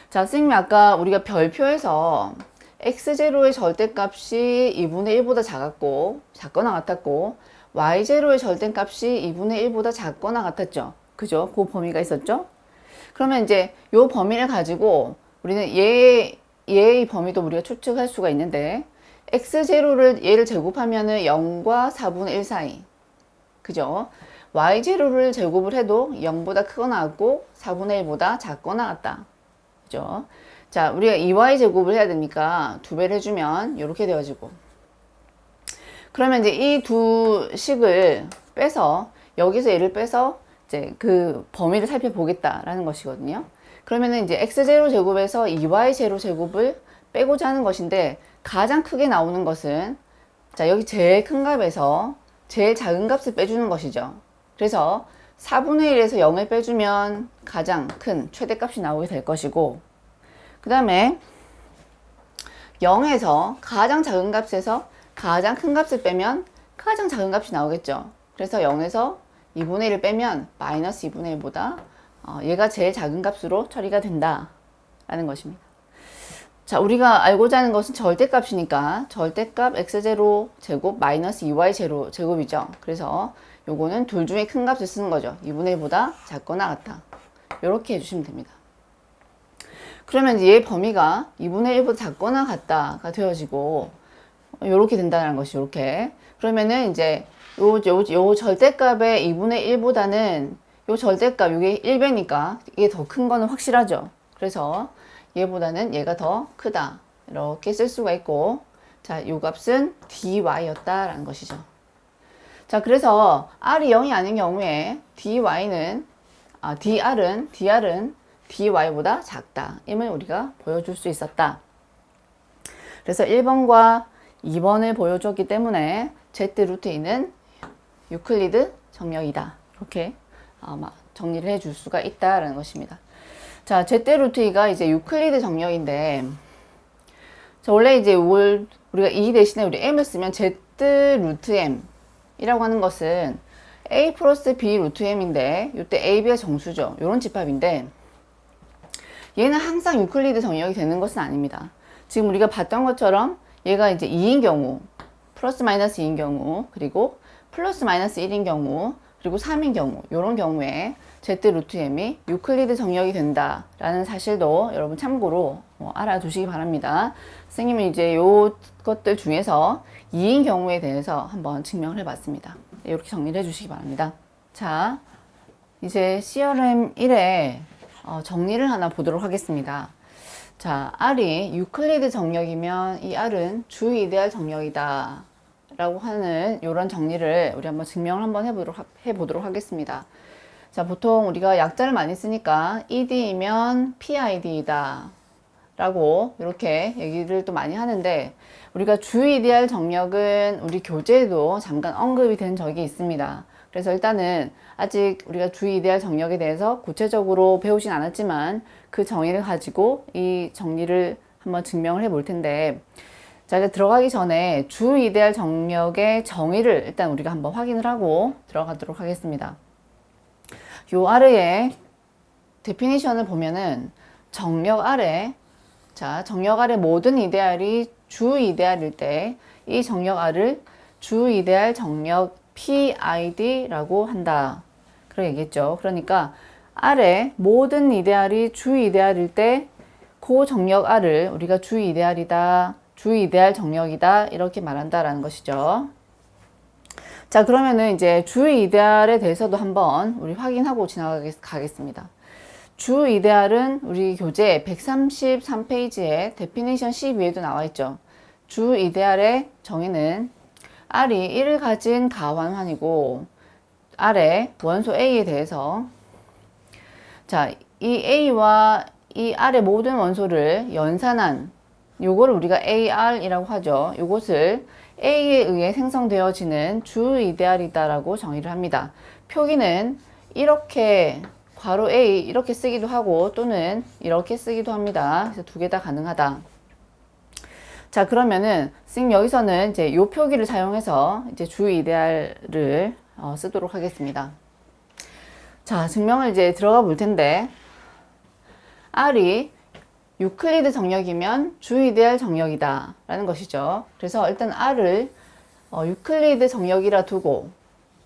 자, 선생님이 아까 우리가 별표에서 x0의 절대값이 2분의 1보다 작거나 같았고, y0의 절대값이 2분의 1보다 작거나 같았죠. 그죠? 그 범위가 있었죠? 그러면 이제 요 범위를 가지고 우리는 얘의 범위도 우리가 추측할 수가 있는데, x0를 얘를 제곱하면은 0과 4분의 1 사이. 그죠? y0를 제곱을 해도 0보다 크거나 같고 4분의 1보다 작거나 같다. 그죠? 자, 우리가 2y 제곱을 해야 되니까 2배를 해주면 이렇게 되어지고, 그러면 이제 이 두 식을 빼서, 여기서 얘를 빼서 이제 그 범위를 살펴보겠다라는 것이거든요. 그러면은 이제 x0 제곱에서 2y0 제곱을 빼고자 하는 것인데, 가장 크게 나오는 것은, 자, 여기 제일 큰 값에서 제일 작은 값을 빼주는 것이죠. 그래서 4분의 1에서 0을 빼주면 가장 큰 최대값이 나오게 될 것이고, 그 다음에 0에서 가장 작은 값에서 가장 큰 값을 빼면 가장 작은 값이 나오겠죠. 그래서 0에서 2분의 1을 빼면 마이너스 2분의 1보다 얘가 제일 작은 값으로 처리가 된다라는 것입니다. 자, 우리가 알고자 하는 것은 절대값이니까 절대값 x0 제곱 마이너스 2y0 제곱이죠. 그래서 요거는 둘 중에 큰 값을 쓰는 거죠. 2분의 1보다 작거나 같다. 이렇게 해주시면 됩니다. 그러면 이제 얘 범위가 2분의 1보다 작거나 같다가 되어지고, 요렇게 된다는 것이 요렇게. 그러면은 이제 요 절대값의 2분의 1보다는 요 절대값, 요게 1배니까 이게 더 큰 거는 확실하죠. 그래서 얘보다는 얘가 더 크다. 이렇게 쓸 수가 있고, 자, 요 값은 dy였다라는 것이죠. 자, 그래서 r이 0이 아닌 경우에 dr은 dy보다 작다. 임을 우리가 보여줄 수 있었다. 그래서 1번과 2번을 보여줬기 때문에 z 루트 2는 유클리드 정렬이다. 이렇게 정리를 해줄 수가 있다라는 것입니다. 자, z 루트 2가 이제 유클리드 정렬인데, 자, 원래 이제 우리가 이 대신에 우리 m을 쓰면 z 루트 m 이라고 하는 것은 a 플러스 b 루트 m인데, 이때 a, b가 정수죠. 이런 집합인데, 얘는 항상 유클리드 정렬이 되는 것은 아닙니다. 지금 우리가 봤던 것처럼 얘가 이제 2인 경우, 플러스 마이너스 2인 경우, 그리고 플러스 마이너스 1인 경우, 그리고 3인 경우, 이런 경우에 z 루트 m이 유클리드 정렬이 된다라는 사실도 여러분 참고로 알아두시기 바랍니다. 선생님은 이제 요 것들 중에서 2인 경우에 대해서 한번 증명을 해봤습니다. 이렇게 정리를 해주시기 바랍니다. 자, 이제 CRM 1에 정리를 하나 보도록 하겠습니다. 자, R이 유클리드 정렬이면 이 R은 주이데알 정렬이다 라고 하는 이런 정리를 우리 한번 증명을 한번 해보도록 하겠습니다. 자, 보통 우리가 약자를 많이 쓰니까 ED이면 PID이다 라고 이렇게 얘기를 또 많이 하는데, 우리가 주 이데알 정력은 우리 교재에도 잠깐 언급이 된 적이 있습니다. 그래서 일단은 아직 우리가 주 이데알 정력에 대해서 구체적으로 배우진 않았지만 그 정의를 가지고 이 정리를 한번 증명을 해볼 텐데, 자, 이제 들어가기 전에 주 이데알 정력의 정의를 일단 우리가 한번 확인을 하고 들어가도록 하겠습니다. 요 아래에 데피니션을 보면은 정력 아래, 자, 정력 아래 모든 이데알이 주 이데알일 때 이 정력 R을 주 이데알 정력 PID라고 한다. 그렇게 얘기했죠. 그러니까 R의 모든 이데알이 주 이데알일 때 그 정력 R을 우리가 주 이데알이다, 주 이데알 정력이다 이렇게 말한다라는 것이죠. 자, 그러면은 이제 주 이데알에 대해서도 한번 우리 확인하고 지나가겠습니다. 주 이데알은 우리 교재 133페이지에 데피니션 12에도 나와 있죠. 주 이데알의 정의는 R이 1을 가진 가환환이고 R의 원소 A에 대해서, 자, 이 A와 이 R의 모든 원소를 연산한 요거를 우리가 AR이라고 하죠. 요것을 A에 의해 생성되어지는 주 이데알이다라고 정의를 합니다. 표기는 이렇게 괄호 A 이렇게 쓰기도 하고 또는 이렇게 쓰기도 합니다. 그래서 두 개 다 가능하다. 자, 그러면은 선생님 여기서는 이제 요 표기를 사용해서 이제 주 이데알을 쓰도록 하겠습니다. 자, 증명을 이제 들어가 볼 텐데, R이 유클리드 정력이면 주 이데알 정력이다 라는 것이죠. 그래서 일단 R을 유클리드 정력이라 두고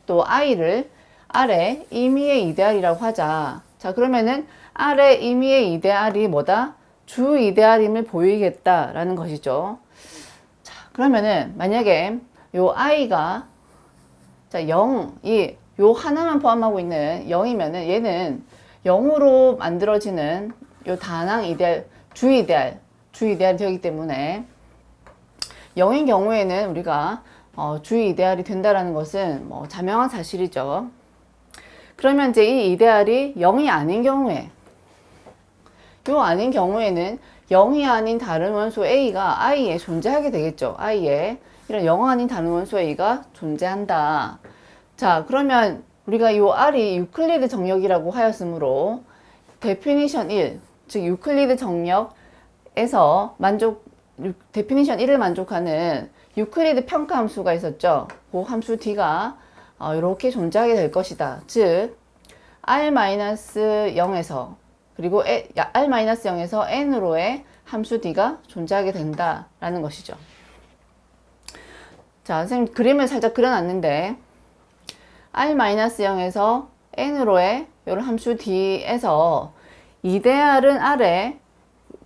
또 I를 R의 임의의 이데알이라고 하자. 자, 그러면은 R의 임의의 이데알이 뭐다? 주 이데알임을 보이겠다 라는 것이죠. 자, 그러면은 만약에 요 I가, 자, 0, 요 하나만 포함하고 있는 0이면은 얘는 0으로 만들어지는 요 다항 이데알, 주 이데알이 되기 때문에 0인 경우에는 우리가 주 이데알이 된다라는 것은 뭐 자명한 사실이죠. 그러면 이제 이 이데알이 0이 아닌 경우에, 요 아닌 경우에는 0이 아닌 다른 원소 A가 I에 존재하게 되겠죠. I에 이런 0 아닌 다른 원소 A가 존재한다. 자, 그러면 우리가 요 R이 유클리드 정력이라고 하였으므로 데피니션 1, 즉 유클리드 정력에서 데피니션 1을 만족하는 유클리드 평가 함수가 있었죠. 그 함수 D가 이렇게 존재하게 될 것이다. 즉 R-0에서 그리고 R-0에서 N으로의 함수 D가 존재하게 된다라는 것이죠. 자, 선생님 그림을 살짝 그려놨는데 R-0에서 N으로의 이런 함수 D에서 이데알은 R에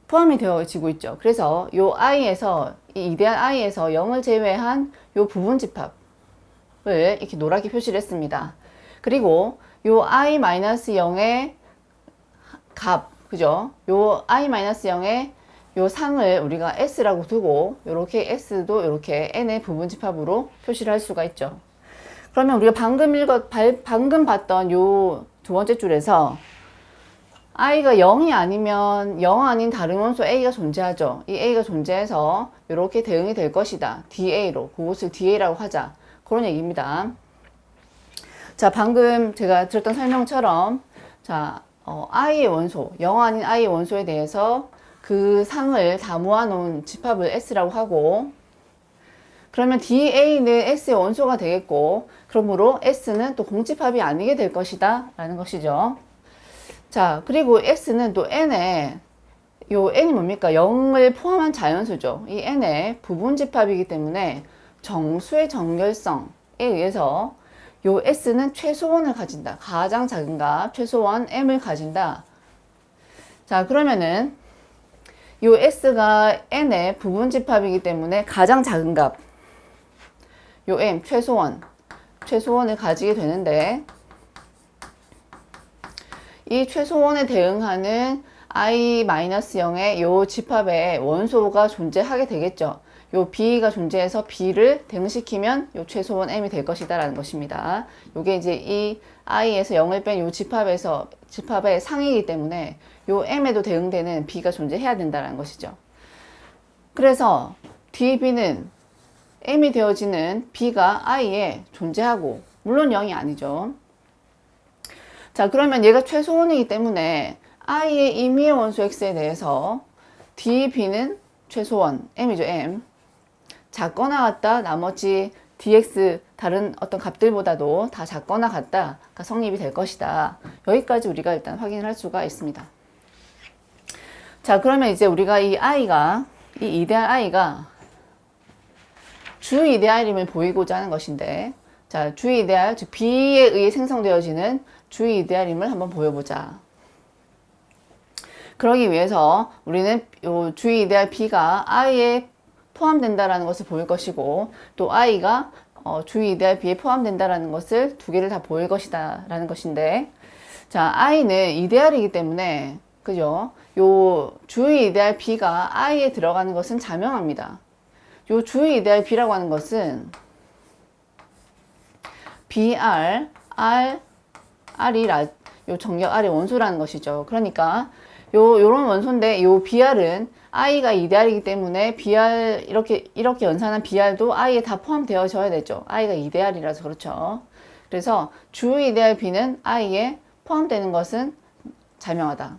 포함이 되어지고 있죠. 그래서 요 I에서, 이 이데알 I에서 0을 제외한 요 부분 집합을 이렇게 노랗게 표시를 했습니다. 그리고 요 I-0의 값, 그죠? 요 I-0의 요 상을 우리가 S라고 두고, 요렇게 S도 요렇게 N의 부분 집합으로 표시를 할 수가 있죠. 그러면 우리가 방금 봤던 요 두 번째 줄에서 I가 0이 아니면 0 아닌 다른 원소 A가 존재하죠. 이 A가 존재해서 이렇게 대응이 될 것이다. DA로, 그것을 DA라고 하자. 그런 얘기입니다. 자, 방금 제가 들었던 설명처럼, 자, I의 원소, 0 아닌 I의 원소에 대해서 그 상을 다 모아놓은 집합을 S라고 하고, 그러면 DA는 S의 원소가 되겠고, 그러므로 S는 또 공집합이 아니게 될 것이다 라는 것이죠. 자, 그리고 S는 또 N에, 요 N이 뭡니까? 0을 포함한 자연수죠. 이 N의 부분집합이기 때문에 정수의 정결성에 의해서 요 S는 최소원을 가진다. 가장 작은 값, 최소원 M을 가진다. 자, 그러면은 요 S가 N의 부분집합이기 때문에 가장 작은 값, 요 M, 최소원을 가지게 되는데, 이 최소원에 대응하는 I-0의 요 집합에 원소가 존재하게 되겠죠. 요 B가 존재해서 B를 대응시키면 요 최소원 M이 될 것이다 라는 것입니다. 요게 이제 이 I에서 0을 뺀 요 집합의 상이기 때문에 요 M에도 대응되는 B가 존재해야 된다는 것이죠. 그래서 DB는 M이 되어지는 B가 I에 존재하고, 물론 0이 아니죠. 자, 그러면 얘가 최소원이기 때문에 I의 임의의 원소 X에 대해서 DB는 최소원, M이죠, M. 작거나 같다, 나머지 dx 다른 어떤 값들보다도 다 작거나 같다가 성립이 될 것이다. 여기까지 우리가 일단 확인을 할 수가 있습니다. 자, 그러면 이제 우리가 이 이데알 i가 주 이데알임을 보이고자 하는 것인데, 자, 주 이데알, 즉 B에 의해 생성되어지는 주 이데알임을 한번 보여보자. 그러기 위해서 우리는 요 주 이데알 B가 I에 포함된다라는 것을 보일 것이고, 또 I가 주 이데알 B에 포함된다라는 것을 두 개를 다 보일 것이다 라는 것인데, 자, I는 이데알이기 때문에, 그죠? 요 주 이데알 B가 I에 들어가는 것은 자명합니다. 요 주 이데알 B라고 하는 것은 BR, R이 요 정력 R의 원소라는 것이죠. 그러니까 요런 원소인데, 요 BR은 I가 이데알이기 때문에 BR, 이렇게 연산한 BR도 I에 다 포함되어져야 되죠. I가 이데알이라서 그렇죠. 그래서 주 이데알 B는 I에 포함되는 것은 자명하다.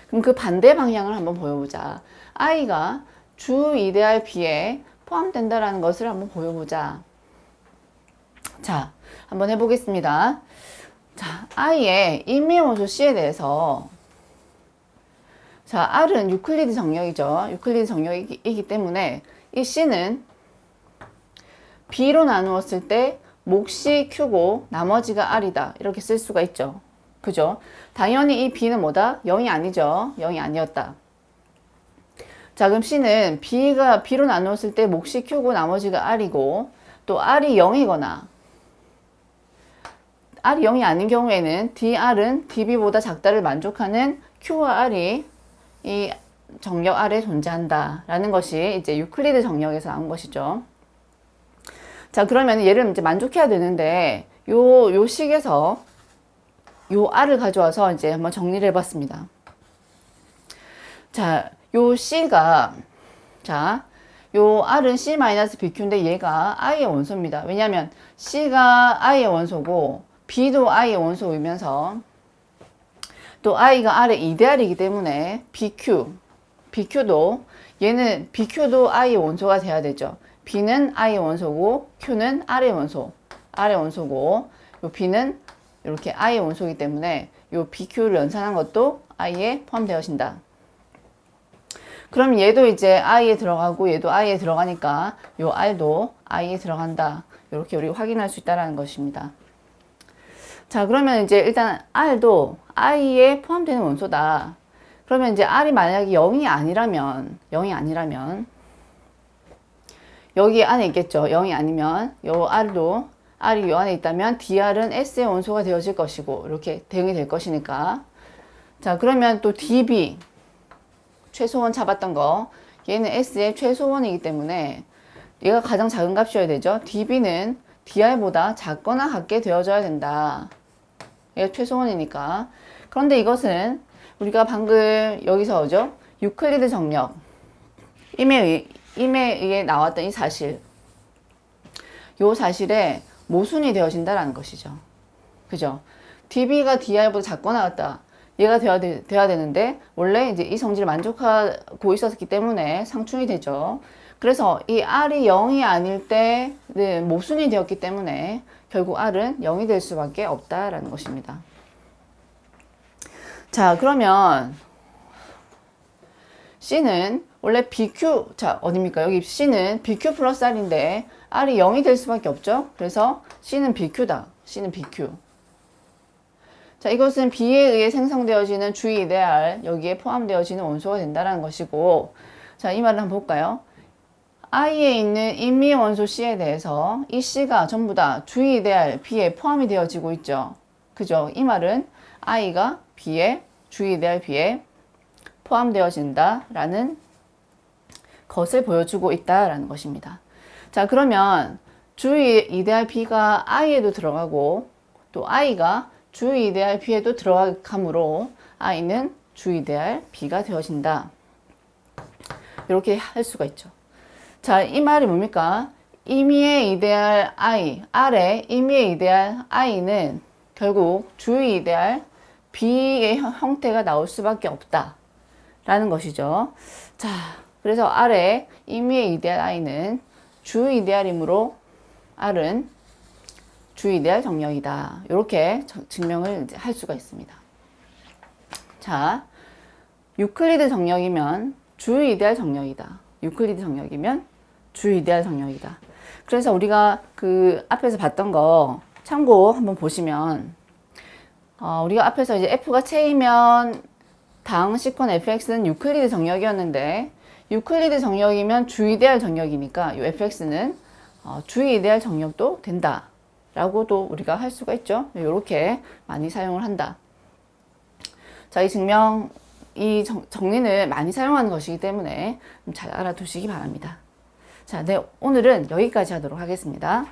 그럼 그 반대 방향을 한번 보여보자. I가 주 이데알 B에 포함된다라는 것을 한번 보여보자. 자, 한번 해보겠습니다. 자, I의 임의의 원소 C에 대해서, 자, R은 유클리드 정력이죠. 유클리드 정력이기 때문에 이 C는 B로 나누었을 때 몫이 Q고 나머지가 R이다. 이렇게 쓸 수가 있죠. 그죠? 당연히 이 B는 뭐다? 0이 아니죠. 0이 아니었다. 자, 그럼 C는 B로 나누었을 때 몫이 Q고 나머지가 R이고, 또 R이 0이거나 R이 0이 아닌 경우에는 DR은 DB보다 작다를 만족하는 Q와 R이 이 정력 R에 존재한다 라는 것이 이제 유클리드 정력에서 나온 것이죠. 자, 그러면 얘를 이제 만족해야 되는데, 요 식에서 요 R을 가져와서 이제 한번 정리를 해봤습니다. 자, 요 C가, 자, 요 R은 C-BQ인데 얘가 I의 원소입니다. 왜냐면 C가 I의 원소고 B도 I의 원소이면서 또 I가 R의 이데알이기 때문에 BQ도 얘는 BQ도 I의 원소가 돼야 되죠. B는 I의 원소고 Q는 R의 원소고 요 B는 이렇게 I의 원소이기 때문에 요 BQ를 연산한 것도 I에 포함되어진다. 그럼 얘도 이제 I에 들어가고 얘도 I에 들어가니까 요 R도 I에 들어간다. 이렇게 우리가 확인할 수 있다는 것입니다. 자, 그러면 이제 일단 R도 I에 포함되는 원소다. 그러면 이제 R이 만약에 0이 아니라면 여기 안에 있겠죠. 0이 아니면 요 R이 요 안에 있다면 DR은 S의 원소가 되어질 것이고 이렇게 대응이 될 것이니까. 자, 그러면 또 DB 최소원 잡았던 거, 얘는 S의 최소원이기 때문에 얘가 가장 작은 값이어야 되죠. DB는 DR보다 작거나 같게 되어져야 된다. 얘가 최소원이니까. 그런데 이것은 우리가 방금 여기서 유클리드 정력, 임에 의해 나왔던 이 사실, 요 사실에 모순이 되어진다라는 것이죠. 그죠? DB가 DR보다 작거나 같다. 얘가 돼야 되는데, 원래 이제 이 성질을 만족하고 있었기 때문에 상충이 되죠. 그래서 이 R이 0이 아닐 때 모순이 되었기 때문에 결국 R은 0이 될 수밖에 없다라는 것입니다. 자, 그러면 C는 원래 BQ, 자, 어딥니까? 여기 C는 BQ 플러스 R인데 R이 0이 될 수밖에 없죠. 그래서 C는 BQ다. C는 BQ. 자, 이것은 B에 의해 생성되어지는 주 이데알, 여기에 포함되어지는 원소가 된다는 것이고, 자, 이 말을 한번 볼까요? I에 있는 임의 원소 C에 대해서 이 C가 전부 다 주 이데알 B에 포함이 되어지고 있죠. 그죠? 이 말은 I가 주 이데알 B에 포함되어진다라는 것을 보여주고 있다라는 것입니다. 자, 그러면 주 이데알 B가 I에도 들어가고 또 I가 주 이데알 B에도 들어가므로 I는 주 이데알 B가 되어진다. 이렇게 할 수가 있죠. 자, 이 말이 뭡니까? 임의의 이데알 I, R의 임의의 이데알 I는 결국 주의 이데알 B의 형태가 나올 수밖에 없다 라는 것이죠. 자, 그래서 R의 임의의 이데알 I는 주의 이데알이므로 R은 주의 이데알 정력이다. 이렇게 증명을 할 수가 있습니다. 자, 유클리드 정력이면 주의 이데알 정력이다. 유클리드 정력이면 주의 이데알 정력이다. 그래서 우리가 그 앞에서 봤던 거 참고 한번 보시면 우리가 앞에서 이제 F가 체이면 당 C권 fx는 유클리드 정력이었는데 유클리드 정력이면 주의 이데알 정력이니까 이 fx는 주의 이데알 정력도 된다 라고도 우리가 할 수가 있죠. 이렇게 많이 사용을 한다. 자, 이 증명, 이 정리는 많이 사용하는 것이기 때문에 잘 알아두시기 바랍니다. 자, 네, 오늘은 여기까지 하도록 하겠습니다.